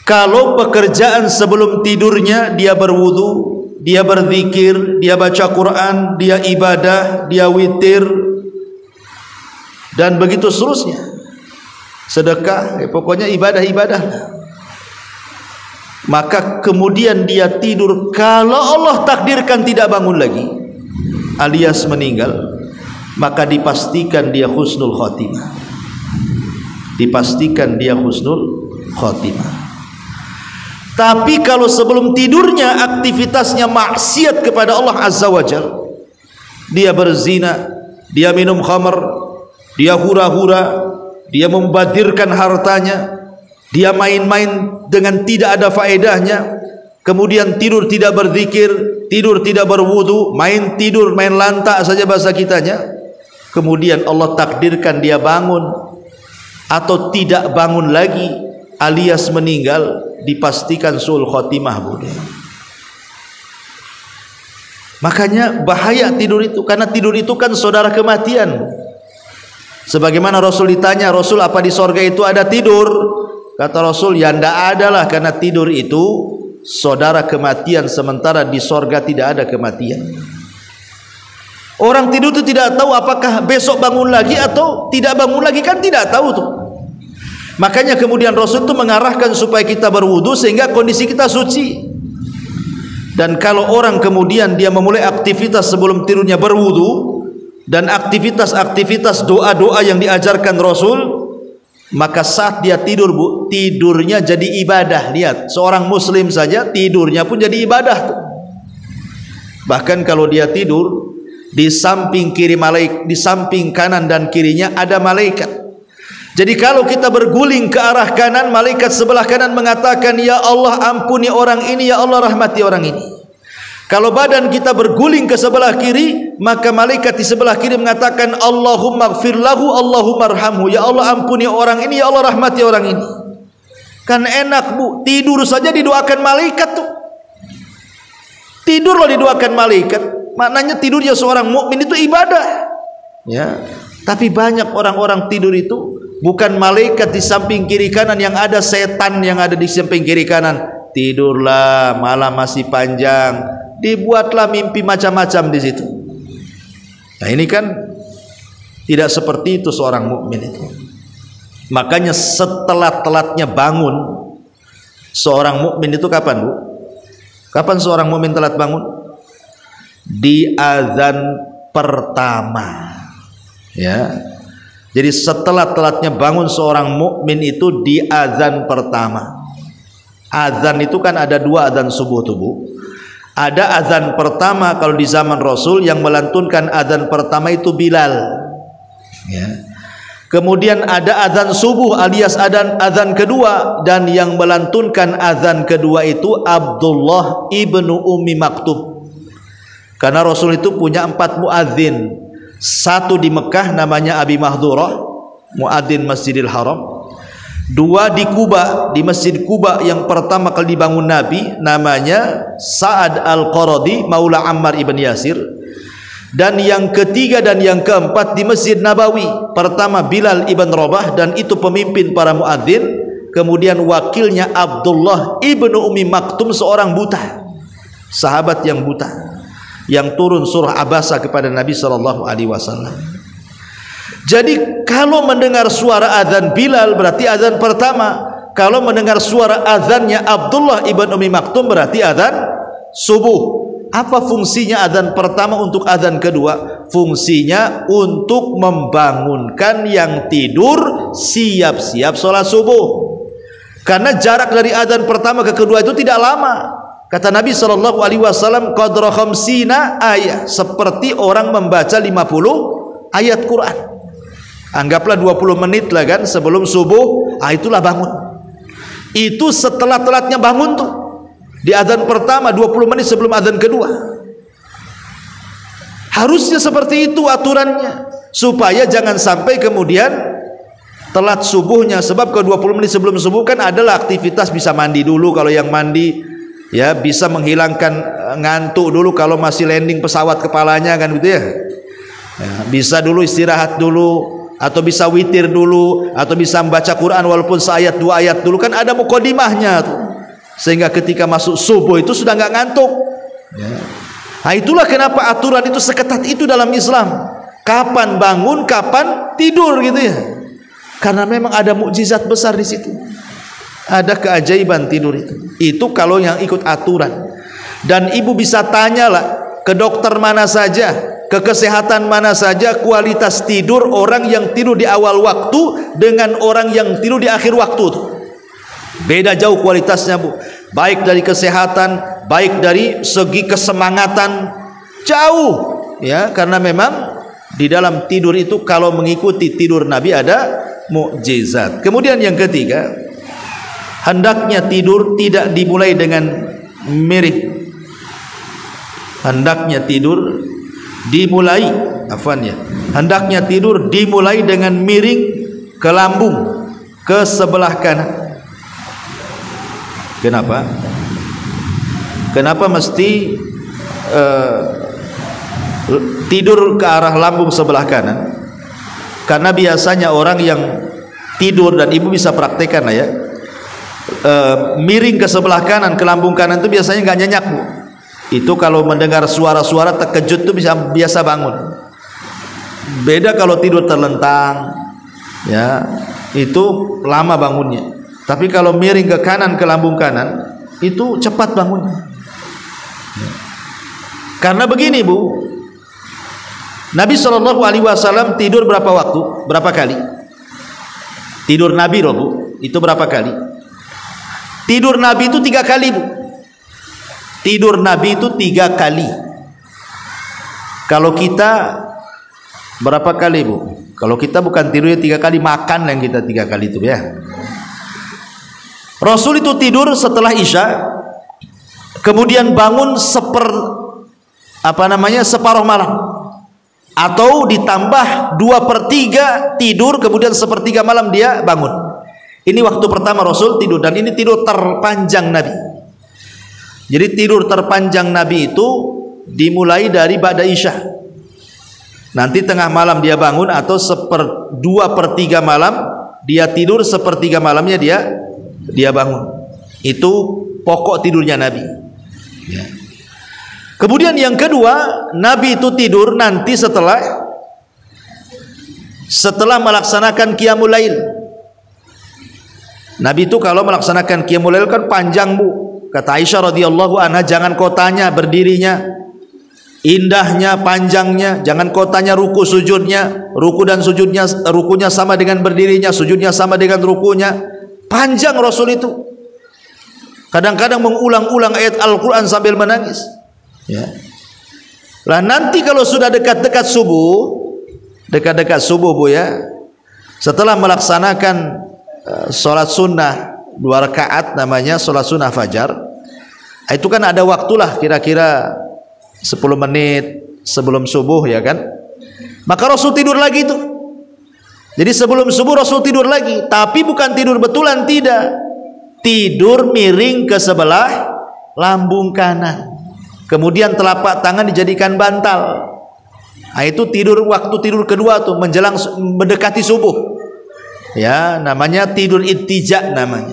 Kalau pekerjaan sebelum tidurnya dia berwudu, dia berzikir, dia baca Quran, dia ibadah, dia witir, dan begitu seterusnya, sedekah, pokoknya ibadah-ibadah, maka kemudian dia tidur, kalau Allah takdirkan tidak bangun lagi alias meninggal, maka dipastikan dia husnul khotimah. Dipastikan dia husnul khotimah. Tapi kalau sebelum tidurnya aktivitasnya maksiat kepada Allah Azza wa Jalla, dia berzina, dia minum khamr, dia hura-hura, dia membadzirkan hartanya, dia main-main dengan tidak ada faedahnya, kemudian tidur tidak berzikir, tidur tidak berwudu, main tidur, main lantak saja bahasa kitanya, kemudian Allah takdirkan dia bangun atau tidak bangun lagi alias meninggal, dipastikan suul khotimah, Budi. Makanya bahaya tidur itu, karena tidur itu kan saudara kematian. Sebagaimana Rasul ditanya, Rasul apa di sorga itu ada tidur? Kata Rasul, ya ndak ada lah, karena tidur itu saudara kematian, sementara di sorga tidak ada kematian. Orang tidur itu tidak tahu apakah besok bangun lagi atau tidak bangun lagi, kan tidak tahu tuh. Makanya kemudian Rasul itu mengarahkan supaya kita berwudu sehingga kondisi kita suci. Dan kalau orang kemudian dia memulai aktivitas sebelum tidurnya berwudu dan aktivitas-aktivitas doa-doa yang diajarkan Rasul, maka saat dia tidur, Bu, tidurnya jadi ibadah. Lihat, seorang muslim saja tidurnya pun jadi ibadah tuh. Bahkan kalau dia tidur, di samping kiri malaikat, di samping kanan dan kirinya ada malaikat. Jadi kalau kita berguling ke arah kanan, malaikat sebelah kanan mengatakan, ya Allah ampuni orang ini, ya Allah rahmati orang ini. Kalau badan kita berguling ke sebelah kiri, maka malaikat di sebelah kiri mengatakan, Allahumma gfir lahu, Allahumma arhamhu, ya Allah ampuni orang ini, ya Allah rahmati orang ini. Kan enak, Bu, tidur saja didoakan malaikat tuh. Tidur loh didoakan malaikat. Maknanya tidurnya seorang mukmin itu ibadah. Ya. Tapi banyak orang-orang tidur itu bukan malaikat di samping kiri kanan, yang ada setan yang ada di samping kiri kanan. Tidurlah, malam masih panjang, dibuatlah mimpi macam-macam di situ. Nah ini kan tidak seperti itu seorang mukmin itu. Makanya setelat-telatnya bangun seorang mukmin itu kapan, Bu? Kapan seorang mukmin telat bangun? Di azan pertama. Ya. Jadi setelah telatnya bangun seorang mukmin itu di azan pertama. Azan itu kan ada dua azan subuh tuh, Bu. Ada azan pertama kalau di zaman Rasul, yang melantunkan azan pertama itu Bilal. Ya. Kemudian ada azan subuh alias azan kedua, dan yang melantunkan azan kedua itu Abdullah ibnu Ummi Maktub. Karena Rasul itu punya 4 muadzin. Satu di Mekah namanya Abi Mahdhurah, muadzin Masjidil Haram. 2 di Kuba, di Masjid Kuba yang pertama kali dibangun Nabi, namanya Sa'ad Al-Qaradi Maula Ammar ibn Yasir. Dan yang ketiga dan yang keempat di Masjid Nabawi, pertama Bilal ibn Rabah, dan itu pemimpin para muadzin. Kemudian wakilnya Abdullah ibnu Ummi Maktum, seorang buta, sahabat yang buta, yang turun surah Abasa kepada Nabi SAW. Jadi kalau mendengar suara azan Bilal berarti azan pertama. Kalau mendengar suara azannya Abdullah ibn Ummi Maktum berarti azan subuh. Apa fungsinya azan pertama untuk azan kedua? Fungsinya untuk membangunkan yang tidur siap-siap sholat subuh. Karena jarak dari azan pertama ke kedua itu tidak lama. Kata Nabi SAW, qadra khamsina ayat, seperti orang membaca 50 ayat Quran. Anggaplah 20 menit lah kan sebelum subuh, itulah bangun. Itu setelah telatnya bangun tuh. Di azan pertama 20 menit sebelum azan kedua. Harusnya seperti itu aturannya, supaya jangan sampai kemudian telat subuhnya. Sebab ke 20 menit sebelum subuh kan adalah aktivitas, bisa mandi dulu kalau yang mandi, ya bisa menghilangkan ngantuk dulu kalau masih landing pesawat kepalanya kan gitu ya. Bisa dulu istirahat dulu, atau bisa witir dulu, atau bisa membaca Quran walaupun seayat 2 ayat dulu, kan ada mukadimahnya tuh. Sehingga ketika masuk subuh itu sudah nggak ngantuk. Nah itulah kenapa aturan itu seketat itu dalam Islam. Kapan bangun, kapan tidur gitu ya. Karena memang ada mukjizat besar di situ. Ada keajaiban tidur itu. Itu kalau yang ikut aturan. Dan ibu bisa tanyalah ke dokter mana saja, ke kesehatan mana saja, kualitas tidur orang yang tidur di awal waktu dengan orang yang tidur di akhir waktu tuh. Beda jauh kualitasnya, Bu. baik dari kesehatan, baik dari segi kesemangatan, jauh ya, karena memang di dalam tidur itu kalau mengikuti tidur Nabi ada mukjizat. Kemudian yang ketiga, hendaknya tidur tidak dimulai dengan miring. Hendaknya tidur dimulai, hendaknya tidur dimulai dengan miring ke lambung, ke sebelah kanan. Kenapa? Kenapa mesti tidur ke arah lambung sebelah kanan? Karena biasanya orang yang tidur, dan ibu bisa praktekkan lah ya, miring ke sebelah kanan, ke lambung kanan itu biasanya nggak nyenyak, Bu. Itu kalau mendengar suara-suara terkejut tuh biasa bangun. Beda kalau tidur terlentang, ya itu lama bangunnya. Tapi kalau miring ke kanan, ke lambung kanan, itu cepat bangunnya. Karena begini, Bu, Nabi SAW tidur berapa waktu? Berapa kali? Tidur Nabi, Bu, itu berapa kali? Tidur Nabi itu 3 kali, Bu. Tidur Nabi itu 3 kali. Kalau kita berapa kali, Bu? Kalau kita bukan tidurnya 3 kali, makan yang kita 3 kali itu ya. Rasul itu tidur setelah Isya, kemudian bangun separuh malam, atau ditambah 2/3 tidur, kemudian 1/3 malam dia bangun. Ini waktu pertama Rasul tidur, dan ini tidur terpanjang Nabi. Jadi tidur terpanjang Nabi itu dimulai dari ba'da Isya. Nanti tengah malam dia bangun, atau 2/3 malam dia tidur, 1/3 malamnya dia bangun. Itu pokok tidurnya Nabi ya. Kemudian yang kedua, Nabi itu tidur nanti setelah melaksanakan qiyamul lail. Nabi itu kalau melaksanakan qiyamul lail kan panjang, Bu. Kata Aisyah radhiyallahu anha, jangan kau tanya berdirinya, indahnya, panjangnya, jangan kau tanya ruku sujudnya, ruku dan sujudnya, rukunya sama dengan berdirinya, sujudnya sama dengan rukunya. Panjang Rasul itu. Kadang-kadang mengulang-ulang ayat Al-Quran sambil menangis ya. Lah nanti kalau sudah dekat-dekat subuh, Bu ya, setelah melaksanakan sholat sunnah 2 rakaat, namanya sholat sunnah fajar, itu kan ada waktulah kira-kira 10 menit sebelum subuh ya kan. Maka Rasul tidur lagi tuh. Jadi sebelum subuh Rasul tidur lagi, tapi bukan tidur betulan, tidak. Tidur miring ke sebelah lambung kanan. Kemudian telapak tangan dijadikan bantal. Nah, itu waktu tidur kedua tuh, menjelang mendekati subuh. Ya, namanya tidur ittija namanya.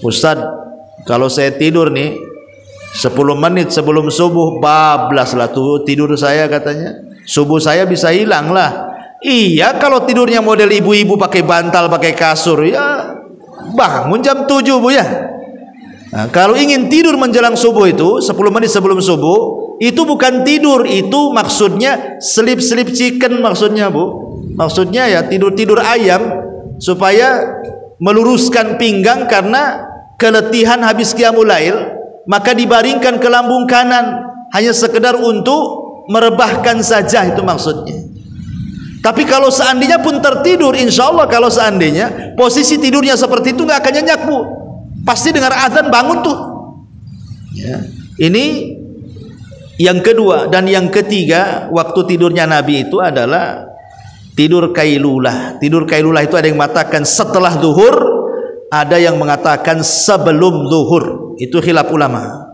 Ustaz, kalau saya tidur nih 10 menit sebelum subuh, bablas lah tuh tidur saya, katanya. Subuh saya bisa hilang lah. Iya, kalau tidurnya model ibu-ibu pakai bantal, pakai kasur, ya bangun jam 7, Bu ya. Nah, kalau ingin tidur menjelang subuh itu 10 menit sebelum subuh, itu bukan tidur, itu maksudnya sleep chicken maksudnya, Bu. Maksudnya ya tidur ayam, supaya meluruskan pinggang karena keletihan habis qiyamul lail, maka dibaringkan ke lambung kanan, hanya sekedar untuk merebahkan saja, itu maksudnya. Tapi kalau seandainya pun tertidur, insya Allah kalau seandainya posisi tidurnya seperti itu nggak akan nyenyak, Bu. Pasti dengar azan bangun tuh ya. Ini yang kedua. Dan yang ketiga, waktu tidurnya Nabi itu adalah tidur kailulah. Tidur kailulah itu ada yang mengatakan setelah zuhur, ada yang mengatakan sebelum zuhur. Itu khilaf ulama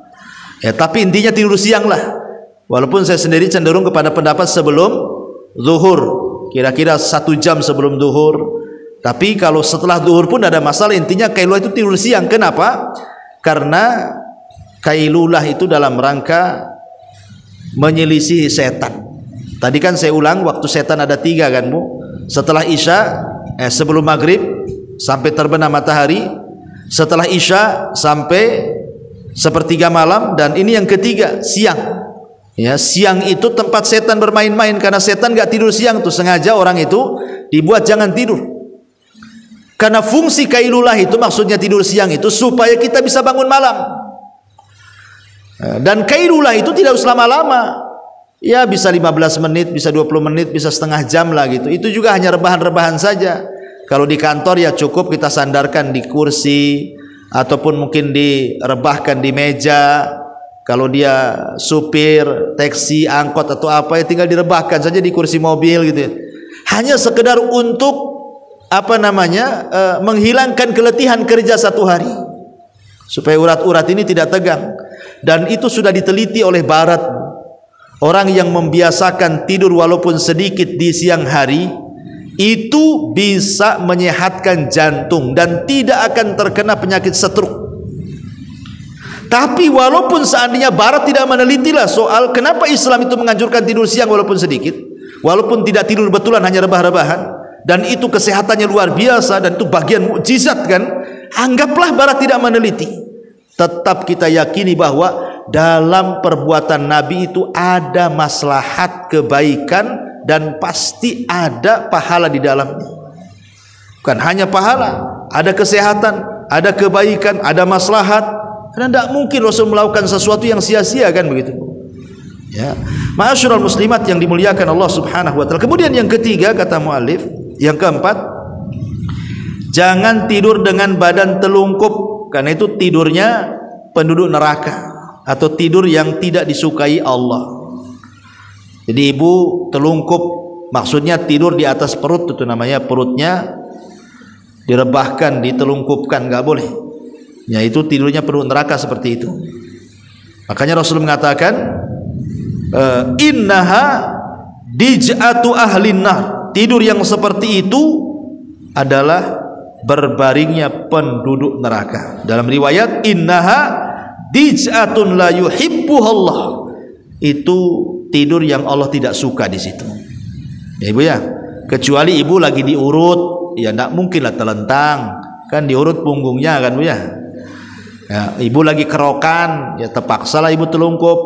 ya, tapi intinya tidur siang lah. Walaupun saya sendiri cenderung kepada pendapat sebelum zuhur, kira-kira 1 jam sebelum zuhur. Tapi kalau setelah zuhur pun ada masalah. Intinya kailulah itu tidur siang. Kenapa? Karena kailulah itu dalam rangka menyelisihi setan. Tadi kan saya ulang, waktu setan ada 3 kan, Bu. Setelah Isya, sebelum maghrib sampai terbenam matahari, setelah Isya sampai 1/3 malam, dan ini yang ketiga, siang. Ya, siang itu tempat setan bermain-main, karena setan gak tidur siang tuh, sengaja orang itu dibuat jangan tidur. Karena fungsi kailulah itu, maksudnya tidur siang itu supaya kita bisa bangun malam. Dan kailulah itu tidak usah lama-lama. Ya bisa 15 menit, bisa 20 menit, bisa setengah jam lah gitu. Itu juga hanya rebahan-rebahan saja. Kalau di kantor ya cukup kita sandarkan di kursi, ataupun mungkin direbahkan di meja. Kalau dia supir, taksi, angkot atau apa, ya tinggal direbahkan saja di kursi mobil gitu ya. Hanya sekedar untuk menghilangkan keletihan kerja satu hari, supaya urat-urat ini tidak tegang. Dan itu sudah diteliti oleh Barat. Orang yang membiasakan tidur walaupun sedikit di siang hari, itu bisa menyehatkan jantung dan tidak akan terkena penyakit stroke. Tapi walaupun seandainya Barat tidak menelitilah soal kenapa Islam itu menganjurkan tidur siang walaupun sedikit, walaupun tidak tidur betulan, hanya rebah-rebahan, dan itu kesehatannya luar biasa, dan itu bagian mukjizat kan, anggaplah Barat tidak meneliti, tetap kita yakini bahwa dalam perbuatan Nabi itu ada maslahat kebaikan dan pasti ada pahala di dalamnya. Bukan hanya pahala, ada kesehatan, ada kebaikan, ada maslahat. Karena tidak mungkin Rasul melakukan sesuatu yang sia-sia kan begitu. Ya, ma'asyiral muslimat yang dimuliakan Allah Subhanahu wa taala. Kemudian yang ketiga kata muallif, yang keempat, jangan tidur dengan badan telungkup, karena itu tidurnya penduduk neraka atau tidur yang tidak disukai Allah. Jadi ibu telungkup, maksudnya tidur di atas perut, itu namanya perutnya direbahkan, ditelungkupkan, nggak boleh. Ya, itu tidurnya penduduk neraka seperti itu. Makanya Rasul mengatakan, innaha dij'atu ahlin nar. Tidur yang seperti itu adalah berbaringnya penduduk neraka. Dalam riwayat, innaha dij'atun la yuhibbuhallah. Itu tidur yang Allah tidak suka di situ. Ya ibu ya, kecuali ibu lagi diurut, ya tidak mungkinlah telentang, kan diurut punggungnya kan bu ya. Ya, ibu lagi kerokan, ya terpaksalah ibu telungkup.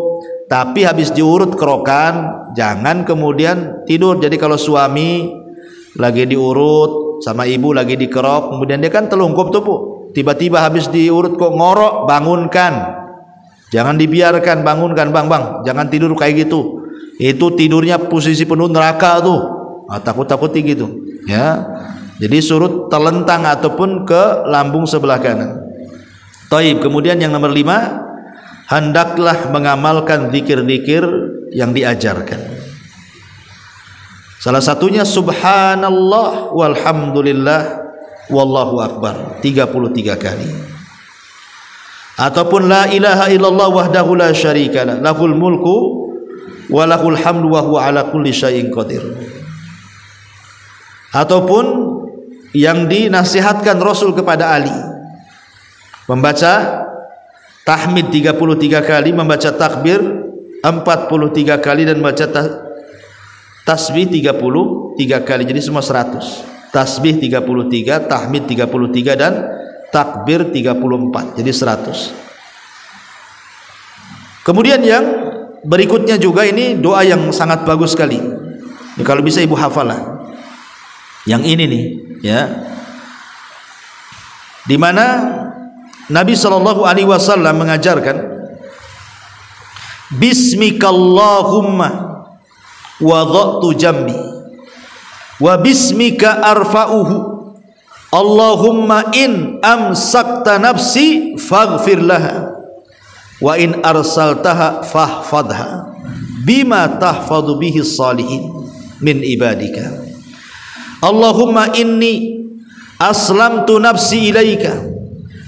Tapi habis diurut kerokan, jangan kemudian tidur. Jadi kalau suami lagi diurut sama ibu lagi dikerok, kemudian dia kan telungkup tuh bu, tiba-tiba habis diurut kok ngorok, bangunkan. Jangan dibiarkan, bangunkan, bang, jangan tidur kayak gitu. Itu tidurnya posisi penuh neraka tuh. Takut-takuti gitu. Ya, jadi suruh telentang ataupun ke lambung sebelah kanan. Taib. Kemudian yang nomor 5, hendaklah mengamalkan zikir-zikir yang diajarkan. Salah satunya subhanallah walhamdulillah wallahu akbar 33 kali. Ataupun la ilaha illallah wahdahu la syarikalah lahul mulku wa lahul hamdu wa huwa ala kulli syai'in qadir. Ataupun yang dinasihatkan Rasul kepada Ali, membaca tahmid 33 kali, membaca takbir 43 kali, dan membaca tasbih 33 kali. Jadi semua 100. Tasbih 33, tahmid 33, dan takbir 34. Jadi 100. Kemudian yang berikutnya juga ini doa yang sangat bagus sekali. Ya, kalau bisa ibu hafalah. Yang ini nih, ya. Di mana Nabi sallallahu alaihi wasallam mengajarkan, bismikallahumma wada'tu jambi wa bismika arfa'uhu Allahumma in amsakta nafsi faghfir laha wa in arsaltaha fahfadha bima tahfadhu bihi salihin min ibadika. Allahumma inni aslamtu nafsi ilaika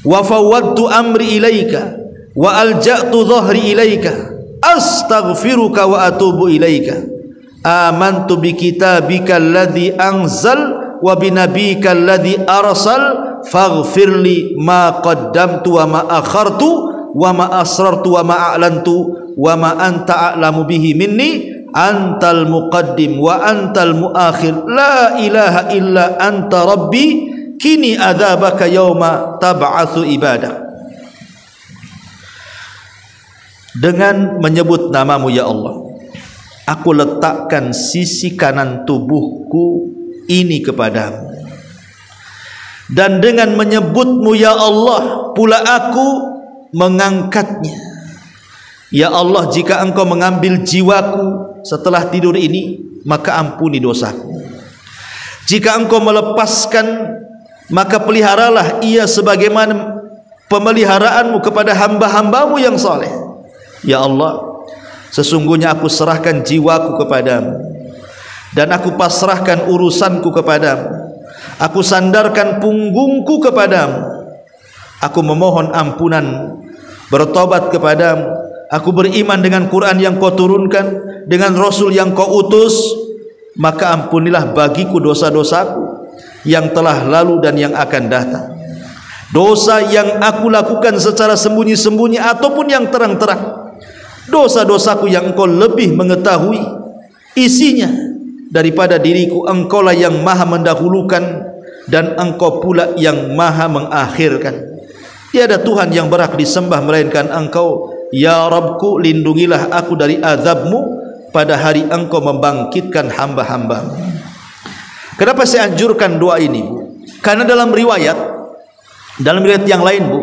wa fawwadtu amri ilaika wa alja'tu dhahri ilaika astaghfiruka wa atubu ilaika amantu bi kitabika alladhi anzal wa bi nabiyyika alladhi arsal faghfirli ma qaddamtu wa ma akhartu wa ma asrartu wa ma a'lantu wa ma anta a'lamu bihi minni antal muqaddim wa antal muakhir la ilaha illa anta rabbi kini adzabaka yauma tab'atsu ibadah. Dengan menyebut namamu ya Allah, aku letakkan sisi kanan tubuhku ini kepadamu, dan dengan menyebutmu ya Allah pula aku mengangkatnya. Ya Allah, jika engkau mengambil jiwaku setelah tidur ini, maka ampuni dosaku. Jika engkau melepaskan, maka peliharalah ia sebagaimana pemeliharaanmu kepada hamba-hambamu yang saleh. Ya Allah, sesungguhnya aku serahkan jiwaku kepadamu, dan aku pasrahkan urusanku kepadamu. Aku sandarkan punggungku kepadamu. Aku memohon ampunan, bertobat kepadamu. Aku beriman dengan Quran yang kau turunkan, dengan Rasul yang kau utus. Maka ampunilah bagiku dosa-dosaku yang telah lalu dan yang akan datang, dosa yang aku lakukan secara sembunyi-sembunyi ataupun yang terang-terang, dosa-dosaku yang engkau lebih mengetahui isinya daripada diriku. Engkaulah yang maha mendahulukan dan engkau pula yang maha mengakhirkan. Tiada Tuhan yang berhak disembah melainkan engkau. Ya Rabbku, lindungilah aku dari azabmu pada hari engkau membangkitkan hamba-hambamu. Kenapa saya anjurkan doa ini, Bu? Karena dalam riwayat yang lain, Bu,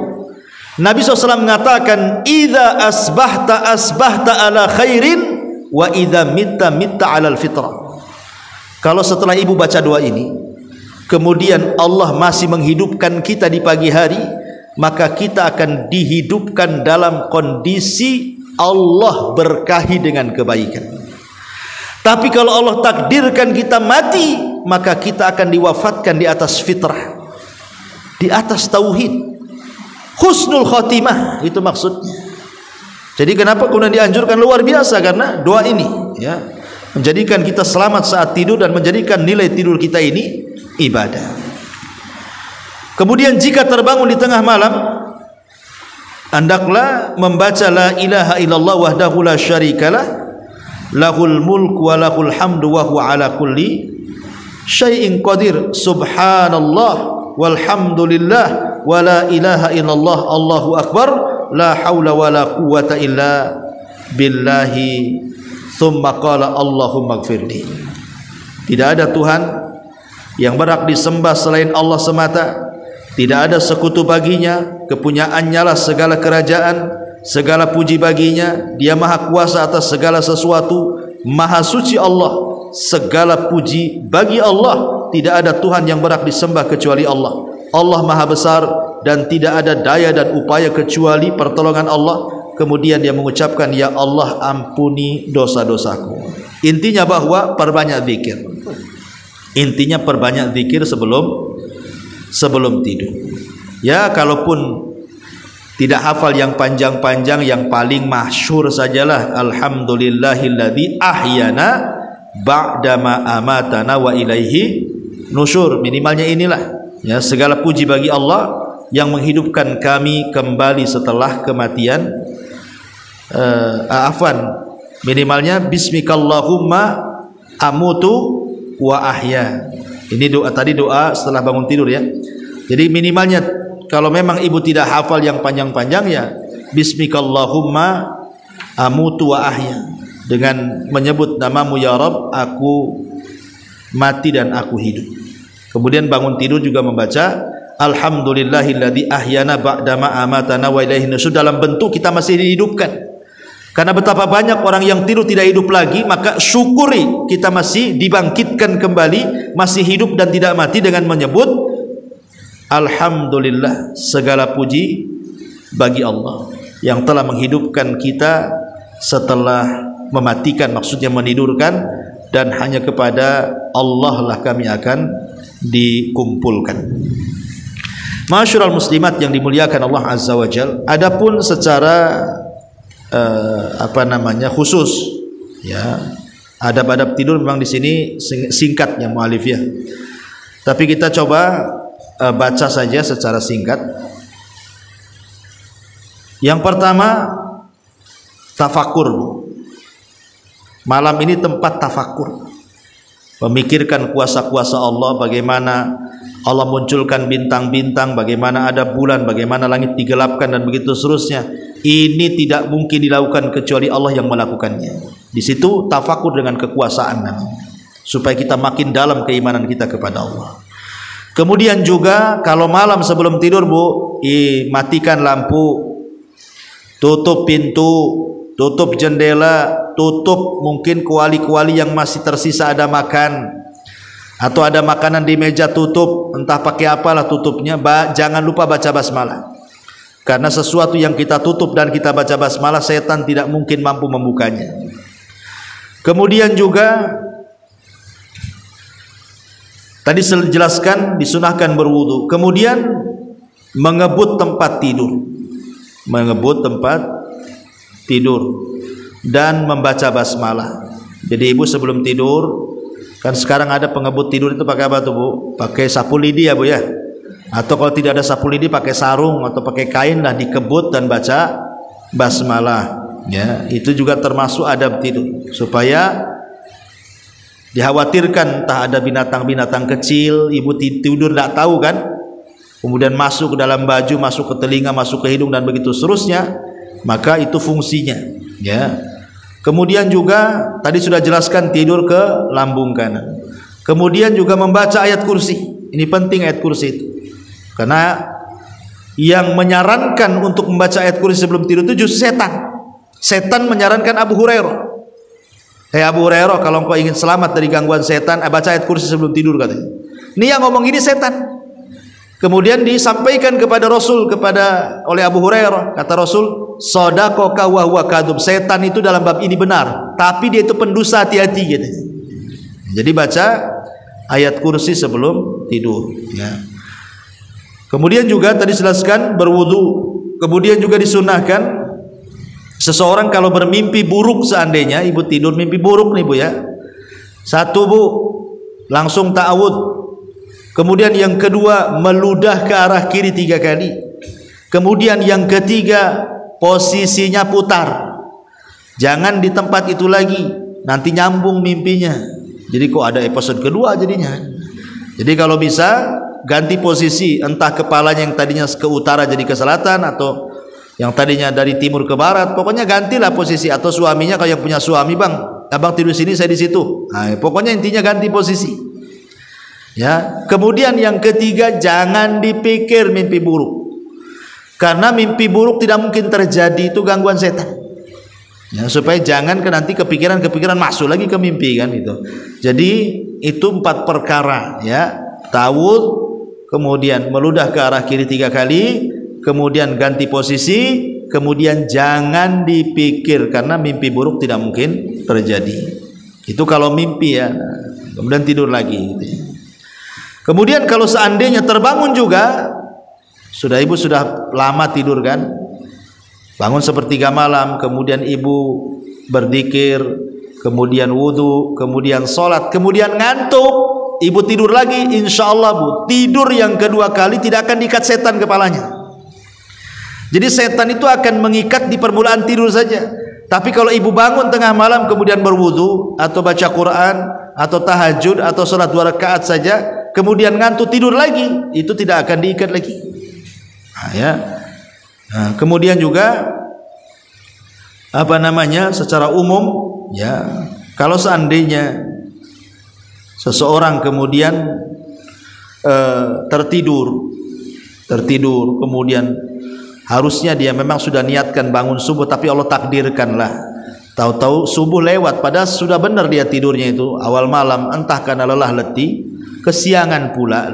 Nabi SAW mengatakan, idza asbahta asbahta ala khairin wa idza mitta mitta alal fitrah. Kalau setelah ibu baca doa ini, kemudian Allah masih menghidupkan kita di pagi hari, maka kita akan dihidupkan dalam kondisi Allah berkahi dengan kebaikan. Tapi kalau Allah takdirkan kita mati, maka kita akan diwafatkan di atas fitrah, di atas tauhid, husnul khotimah, itu maksudnya. Jadi kenapa kemudian dianjurkan? Luar biasa, karena doa ini ya menjadikan kita selamat saat tidur dan menjadikan nilai tidur kita ini ibadah. Kemudian jika terbangun di tengah malam, hendaklah membaca la ilaha illallah wahdahu la syarikalah, lahul mulku wa lahul hamdu wa huwa ala kulli syai'in qadir, subhanallah walhamdulillah wa la ilaha illallah, Allahu akbar, la haula wa la quwwata illa billahi, thumma qala Allahumma gfirli. Tidak ada Tuhan yang berhak disembah selain Allah semata. Tidak ada sekutu baginya, kepunyaannya lah segala kerajaan, segala puji baginya. Dia maha kuasa atas segala sesuatu, maha suci Allah, segala puji bagi Allah. Tidak ada Tuhan yang berhak disembah kecuali Allah. Allah maha besar dan tidak ada daya dan upaya kecuali pertolongan Allah. Kemudian dia mengucapkan, ya Allah ampuni dosa-dosaku. Intinya bahwa perbanyak zikir. Intinya perbanyak zikir sebelum tidur. Ya, kalaupun tidak hafal yang panjang-panjang, yang paling masyhur sajalah alhamdulillahilladzi ahyana ba'dama amatana wa ilaihi nusyur. Minimalnya inilah ya, segala puji bagi Allah yang menghidupkan kami kembali setelah kematian. Minimalnya bismikallahumma amutu wa ahya. Ini doa tadi, doa setelah bangun tidur ya. Jadi minimalnya kalau memang ibu tidak hafal yang panjang-panjang, ya bismikallahumma amutu wa ahya, dengan menyebut namamu ya Rabb, aku mati dan aku hidup. Kemudian bangun tidur juga membaca alhamdulillahilladzi ahyana ba'dama amatana wa ilaihi nusyur, dalam bentuk kita masih dihidupkan. Karena betapa banyak orang yang tidur tidak hidup lagi, maka syukuri kita masih dibangkitkan kembali, masih hidup dan tidak mati, dengan menyebut alhamdulillah, segala puji bagi Allah yang telah menghidupkan kita setelah mematikan, maksudnya menidurkan, dan hanya kepada Allah lah kami akan dikumpulkan. Ma'asyiral muslimat yang dimuliakan Allah Azza wa Jalla, adapun secara khusus ya, adab-adab tidur memang di sini singkatnya mu'alif ya, tapi kita coba baca saja secara singkat. Yang pertama, tafakur. Malam ini tempat tafakur, memikirkan kuasa-kuasa Allah, bagaimana Allah munculkan bintang-bintang, bagaimana ada bulan, bagaimana langit digelapkan, dan begitu seterusnya. Ini tidak mungkin dilakukan kecuali Allah yang melakukannya. Di situ tafakur dengan kekuasaan namanya, supaya kita makin dalam keimanan kita kepada Allah. Kemudian juga kalau malam sebelum tidur Bu, matikan lampu, tutup pintu, tutup jendela, tutup mungkin kuali-kuali yang masih tersisa ada makan atau ada makanan di meja, tutup, entah pakai apalah tutupnya. Jangan lupa baca basmalah, karena sesuatu yang kita tutup dan kita baca basmalah, setan tidak mungkin mampu membukanya. Kemudian juga tadi saya jelaskan disunahkan berwudu, kemudian mengebut tempat tidur dan membaca basmalah. Jadi ibu sebelum tidur, kan sekarang ada pengebut tidur itu pakai apa tuh Bu? Pakai sapu lidi ya Bu ya, atau kalau tidak ada sapu lidi pakai sarung atau pakai kain lah, dikebut dan baca basmalah ya. Itu juga termasuk adab tidur, supaya dikhawatirkan entah ada binatang-binatang kecil, ibu tidur tidak tahu kan, kemudian masuk ke dalam baju, masuk ke telinga, masuk ke hidung dan begitu seterusnya, maka itu fungsinya ya. Kemudian juga tadi sudah jelaskan tidur ke lambung kanan. Kemudian juga membaca ayat kursi. Ini penting ayat kursi itu, karena yang menyarankan untuk membaca ayat kursi sebelum tidur itu justru setan menyarankan Abu Hurairah. Abu Hurairah, kalau engkau ingin selamat dari gangguan setan, baca ayat kursi sebelum tidur katanya. Ini yang ngomong ini setan. Kemudian disampaikan kepada Rasul oleh Abu Hurairah, kata Rasul, "Shadaqaka wa huwa kadzub." Setan itu dalam bab ini benar, tapi dia itu pendusta, hati-hati katanya. Jadi baca ayat kursi sebelum tidur ya. Kemudian juga tadi jelaskan berwudu. Kemudian juga disunahkan seseorang kalau bermimpi buruk, seandainya ibu tidur mimpi buruk nih Bu ya, satu Bu, langsung ta'awud. Kemudian yang kedua, meludah ke arah kiri 3 kali. Kemudian yang ketiga, posisinya putar, jangan di tempat itu lagi, nanti nyambung mimpinya. Jadi kok ada episode kedua jadinya. Jadi kalau bisa ganti posisi, entah kepalanya yang tadinya ke utara jadi ke selatan, atau yang tadinya dari timur ke barat, pokoknya gantilah posisi. Atau suaminya, kalau yang punya suami, bang, abang tidur sini, saya di situ. Nah, pokoknya intinya ganti posisi. Ya. Kemudian yang ketiga, jangan dipikir mimpi buruk, karena mimpi buruk tidak mungkin terjadi, itu gangguan setan. Ya, supaya jangan nanti kepikiran masuk lagi ke mimpi kan itu. Jadi itu 4 perkara ya. Ta'awudz, kemudian meludah ke arah kiri 3 kali. Kemudian ganti posisi, kemudian jangan dipikir, karena mimpi buruk tidak mungkin terjadi. Itu kalau mimpi ya. Kemudian tidur lagi gitu ya. Kemudian kalau seandainya terbangun juga, ibu sudah lama tidur kan, bangun sepertiga malam, kemudian ibu berzikir, kemudian wudu, kemudian sholat, kemudian ngantuk, ibu tidur lagi, insya Allah Bu, tidur yang kedua kali tidak akan diikat setan kepalanya. Jadi setan itu akan mengikat di permulaan tidur saja. Tapi kalau ibu bangun tengah malam kemudian berwudu atau baca Quran atau tahajud atau sholat 2 rakaat saja, kemudian ngantuk tidur lagi, itu tidak akan diikat lagi. Nah, ya. Nah, kemudian juga secara umum ya, kalau seandainya seseorang kemudian tertidur kemudian harusnya dia memang sudah niatkan bangun subuh, tapi Allah takdirkanlah tahu-tahu subuh lewat, padahal sudah benar dia tidurnya itu awal malam, entah karena lelah letih, kesiangan pula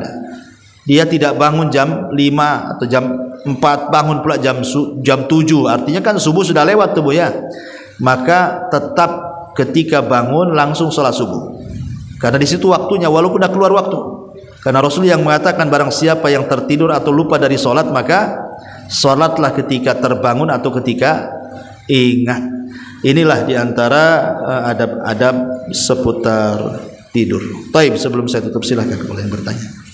dia tidak bangun jam 5 atau jam 4, bangun pula jam 7, artinya kan subuh sudah lewat tuh Bu ya. Maka tetap ketika bangun langsung sholat subuh, karena di situ waktunya, walaupun sudah keluar waktu. Karena Rasul yang mengatakan barang siapa yang tertidur atau lupa dari sholat, maka sholatlah ketika terbangun atau ketika ingat. Inilah diantara adab-adab seputar tidur. Taib, sebelum saya tutup silahkan kalau yang bertanya.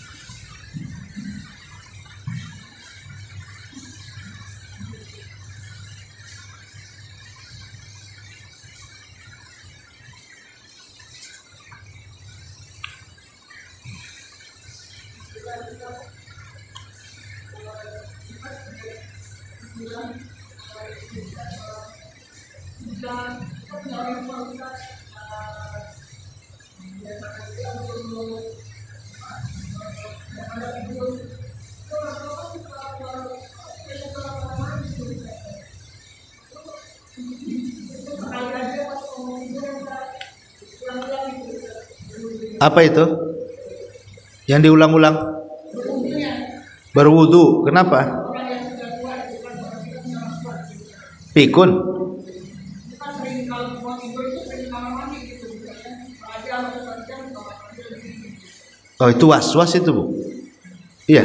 Apa itu? Yang diulang-ulang? Berwudu. Kenapa? Pikun. Oh, itu was-was itu, Bu. Iya.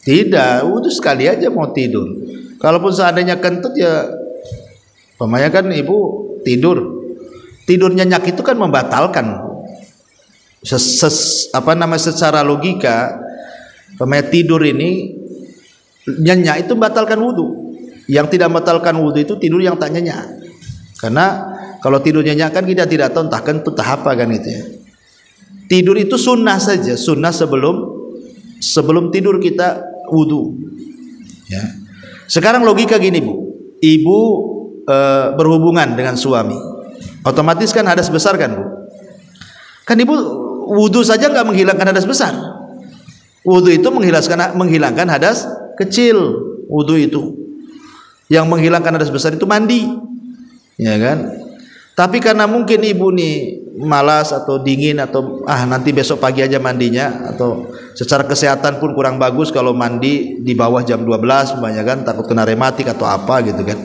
Tidak, wudu sekali aja mau tidur. Kalaupun seandainya kentut ya, pemaya kan ibu tidur. Tidur nyenyak itu kan membatalkan. Secara logika, pemaya tidur ini nyenyak itu membatalkan wudu. Yang tidak membatalkan wudu itu tidur yang tak nyenyak. Karena kalau tidur nyenyak kan kita tidak tahu entah kentut entah apa kan itu ya. Tidur itu sunnah saja, sunnah sebelum tidur kita wudu. Ya. Sekarang logika gini, Bu. Ibu berhubungan dengan suami, otomatis kan hadas besar kan, Bu? Kan ibu wudu saja nggak menghilangkan hadas besar. Wudu itu menghilangkan hadas kecil. Wudu itu yang menghilangkan hadas besar itu mandi, ya kan? Tapi karena mungkin ibu nih malas atau dingin atau nanti besok pagi aja mandinya, atau secara kesehatan pun kurang bagus kalau mandi di bawah jam 12 banyak kan, takut kena rematik atau apa gitu kan.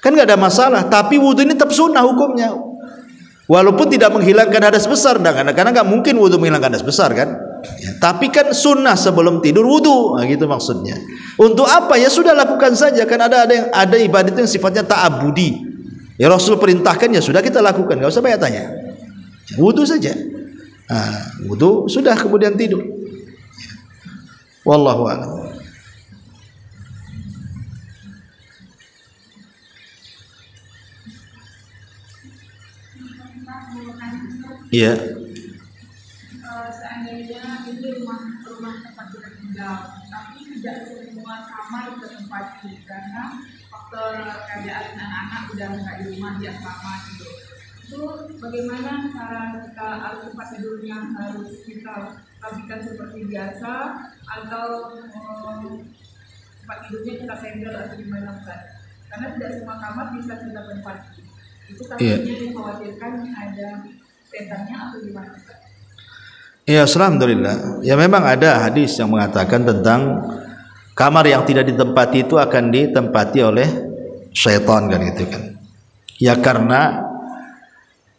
Kan nggak ada masalah, tapi wudu ini tetap sunnah hukumnya. Walaupun tidak menghilangkan hadas besar, karena nggak mungkin wudu menghilangkan hadas besar kan. Ya, tapi kan sunnah sebelum tidur wudu, gitu maksudnya. Untuk apa? Ya sudah lakukan saja kan, ada ibadat yang sifatnya ta'abudi. Ya Rasul perintahkan, ya sudah kita lakukan, nggak usah banyak tanya. Wudu saja. Wudu sudah kemudian tidur. Wallahu a'lam. Iya. Seandainya itu rumah tempat kita tinggal, tapi tidak semua kamar ditempati karena faktor keadaan anak-anak udah nggak di rumah di asrama gitu. Itu bagaimana cara kita tempat tidurnya harus kita rapikan seperti biasa atau tempat tidurnya kita sender atau gimana kan? Karena tidak semua kamar bisa kita tempati. Itu takutnya dikhawatirkan ada setannya atau gimana? Ya, alhamdulillah. Ya memang ada hadis yang mengatakan tentang kamar yang tidak ditempati itu akan ditempati oleh syaitan kan gitu kan. Ya karena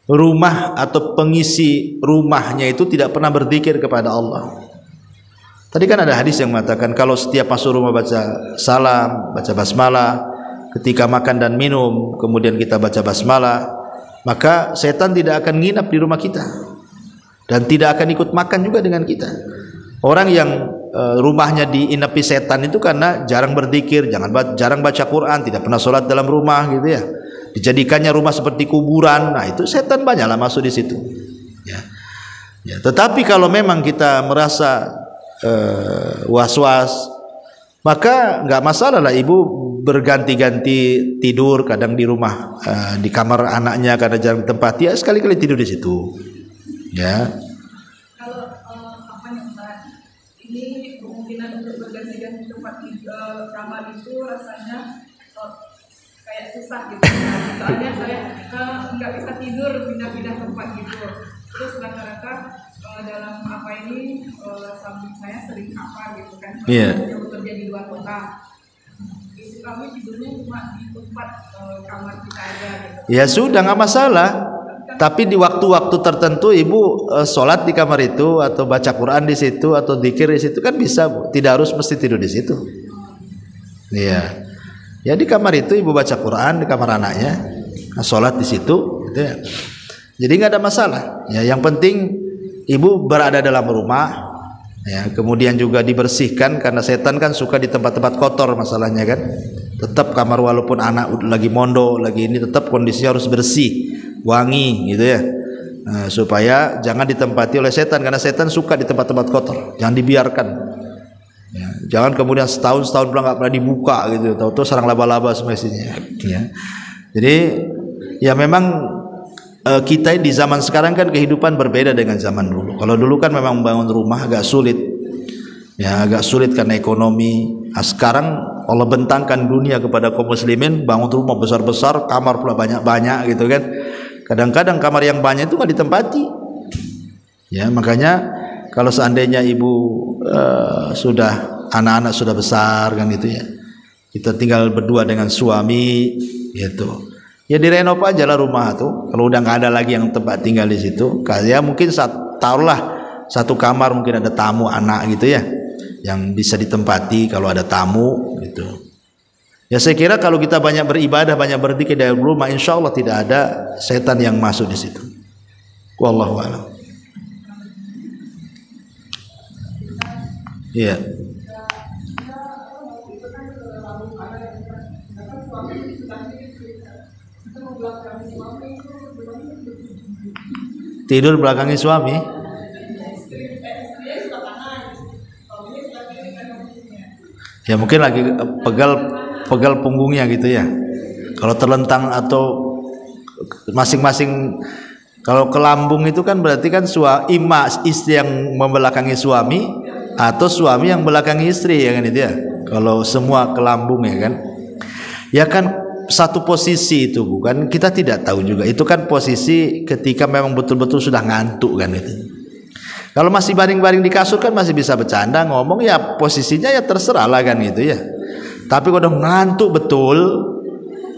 rumah atau pengisi rumahnya itu tidak pernah berzikir kepada Allah. Tadi kan ada hadis yang mengatakan kalau setiap masuk rumah baca salam, baca basmalah, ketika makan dan minum kemudian kita baca basmalah, maka setan tidak akan nginap di rumah kita dan tidak akan ikut makan juga dengan kita. Orang yang rumahnya diinapi setan itu karena jarang berzikir, jarang baca Quran, tidak pernah sholat dalam rumah gitu ya. Dijadikannya rumah seperti kuburan. Nah, itu setan banyaklah masuk di situ. Ya. Ya, tetapi kalau memang kita merasa was-was, maka nggak masalah lah ibu berganti-ganti tidur, kadang di rumah, di kamar anaknya karena jarang tempati, ya sekali-kali tidur di situ. Ya. Kalau apa yang ini kemungkinan untuk berganti-ganti tempat kamar itu rasanya kayak susah gitu. Soalnya saya nggak bisa tidur pindah-pindah tempat gitu. Terus rata-rata dalam apa ini samping saya sering kapal gitu kan. Yang bekerja di luar kota. Itu kami tidurnya cuma di tempat kamar kita aja gitu. Ya sudah, nggak masalah. Tapi di waktu-waktu tertentu ibu sholat di kamar itu atau baca Quran di situ atau dzikir di situ kan bisa, Bu. Tidak harus mesti tidur di situ. Iya. Ya di kamar itu ibu baca Quran, di kamar anaknya, sholat di situ, gitu ya. Jadi nggak ada masalah. Ya yang penting ibu berada dalam rumah, ya kemudian juga dibersihkan karena setan kan suka di tempat-tempat kotor masalahnya kan. Tetap kamar walaupun anak lagi mondo, lagi ini tetap kondisinya harus bersih, wangi, gitu ya. Supaya jangan ditempati oleh setan karena setan suka di tempat-tempat kotor. Jangan dibiarkan. Ya, jangan kemudian setahun nggak pernah dibuka gitu, tahu-tahu sarang laba-laba semestinya. Ya. Jadi ya memang kita di zaman sekarang kan kehidupan berbeda dengan zaman dulu. Kalau dulu kan memang bangun rumah agak sulit, ya agak sulit karena ekonomi. Nah, sekarang Allah bentangkan dunia kepada kaum muslimin, bangun rumah besar-besar, kamar pula banyak-banyak gitu kan. Kadang-kadang kamar yang banyak itu nggak ditempati. Ya, makanya kalau seandainya ibu anak-anak sudah besar kan itu ya, kita tinggal berdua dengan suami gitu. Ya direnov aja lah rumah tuh. Kalau udah nggak ada lagi yang tempat tinggal di situ, ya mungkin taruhlah satu kamar mungkin ada tamu anak gitu ya, yang bisa ditempati kalau ada tamu gitu. Ya saya kira kalau kita banyak beribadah, banyak berzikir di rumah, insya Allah tidak ada setan yang masuk di situ. Wallahu a'lam. Iya. Tidur belakangi suami. Ya mungkin lagi pegal punggungnya gitu ya. Kalau terlentang atau masing-masing, kalau ke lambung itu kan berarti kan istri yang membelakangi suami atau suami yang belakangi istri ya kan itu ya. Kalau semua ke lambung ya kan. Ya kan satu posisi itu bukan, kita tidak tahu juga. Itu kan posisi ketika memang betul-betul sudah ngantuk kan itu. Kalau masih baring-baring di kasur kan masih bisa bercanda ngomong ya, posisinya ya terserah lah kan gitu ya. Tapi kalau udah ngantuk betul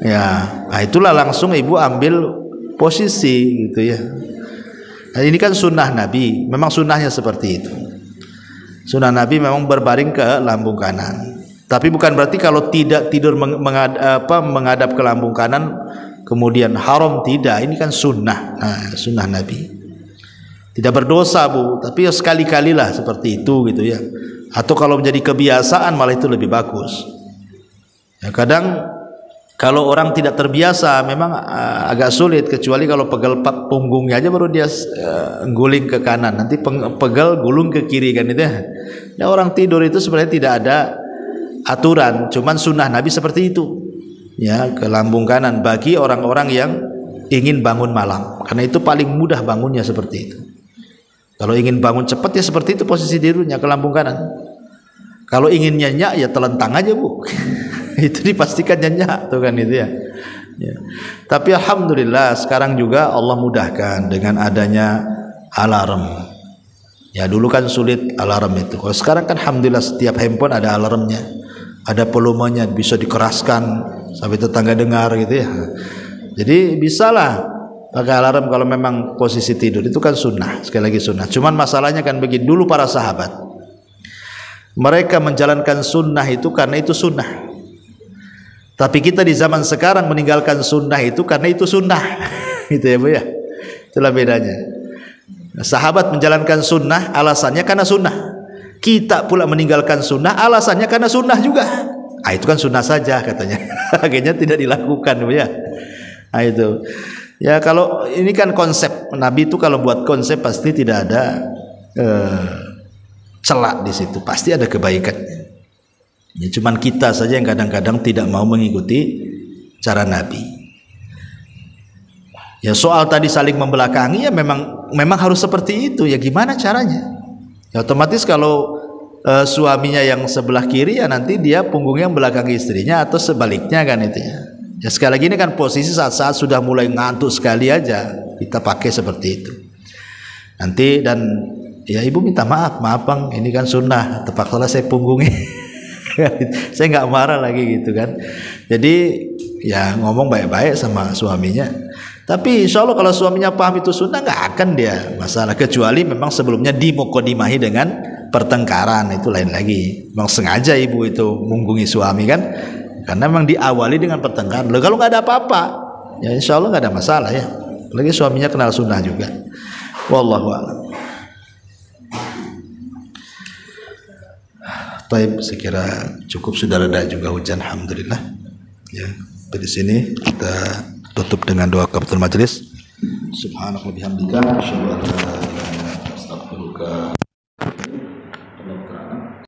ya, nah itulah langsung ibu ambil posisi gitu ya. Nah, ini kan sunnah Nabi, memang sunnahnya seperti itu. Sunnah Nabi memang berbaring ke lambung kanan. Tapi bukan berarti kalau tidak tidur menghadap ke lambung kanan kemudian haram, tidak. Ini kan sunnah, sunnah Nabi. Tidak berdosa bu, tapi ya sekali-kalilah seperti itu gitu ya. Atau kalau menjadi kebiasaan malah itu lebih bagus. Ya, kadang kalau orang tidak terbiasa memang agak sulit, kecuali kalau pegal punggungnya aja baru dia guling ke kanan, nanti pegal gulung ke kiri kan itu ya. Ya orang tidur itu sebenarnya tidak ada aturan, cuman sunnah Nabi seperti itu ya, ke lambung kanan bagi orang-orang yang ingin bangun malam, karena itu paling mudah bangunnya seperti itu. Kalau ingin bangun cepat ya seperti itu posisi tidurnya, ke lambung kanan. Kalau ingin nyenyak ya telentang aja bu. Itu dipastikan nyenyak tuh kan itu ya. Ya. Tapi alhamdulillah sekarang juga Allah mudahkan dengan adanya alarm. Ya dulu kan sulit alarm itu. Kalau sekarang kan alhamdulillah setiap handphone ada alarmnya, ada volumenya, bisa dikeraskan sampai tetangga dengar gitu ya. Jadi bisalah pakai alarm kalau memang posisi tidur, itu kan sunnah, sekali lagi sunnah. Cuman masalahnya kan begini, dulu para sahabat mereka menjalankan sunnah itu karena itu sunnah. Tapi kita di zaman sekarang meninggalkan sunnah itu karena itu sunnah. Gitu ya bu ya. Itulah bedanya. Sahabat menjalankan sunnah alasannya karena sunnah. Kita pula meninggalkan sunnah alasannya karena sunnah juga. Ah itu kan sunnah saja katanya. Akhirnya tidak dilakukan bu ya. Nah itu. Ya kalau ini kan konsep Nabi itu, kalau buat konsep pasti tidak ada celak di situ. Pasti ada kebaikannya. Ya, cuman kita saja yang kadang-kadang tidak mau mengikuti cara Nabi. Ya soal tadi saling membelakangi ya memang harus seperti itu. Ya gimana caranya? Ya otomatis kalau suaminya yang sebelah kiri ya nanti dia punggungnya belakangi istrinya, atau sebaliknya kan itu ya. Ya sekali lagi ini kan posisi saat-saat sudah mulai ngantuk sekali aja kita pakai seperti itu. Nanti dan ya ibu minta maaf bang, ini kan sunnah, terpaksa saya punggungnya. Saya nggak marah lagi gitu kan. Jadi ya ngomong baik-baik sama suaminya. Tapi insya Allah kalau suaminya paham itu sunnah nggak akan dia masalah, kecuali memang sebelumnya dimukodimahi dengan pertengkaran, itu lain lagi. Memang sengaja ibu itu munggungi suami kan, karena memang diawali dengan pertengkaran. Loh, kalau nggak ada apa-apa ya insya Allah nggak ada masalah ya. Lagi suaminya kenal sunnah juga. Wallahu a'lam. Baik, saya kira cukup, sudah reda juga hujan, alhamdulillah. Ya, di sini kita tutup dengan doa kafatul majelis. Subhanallah bihamdika, asyhadu an la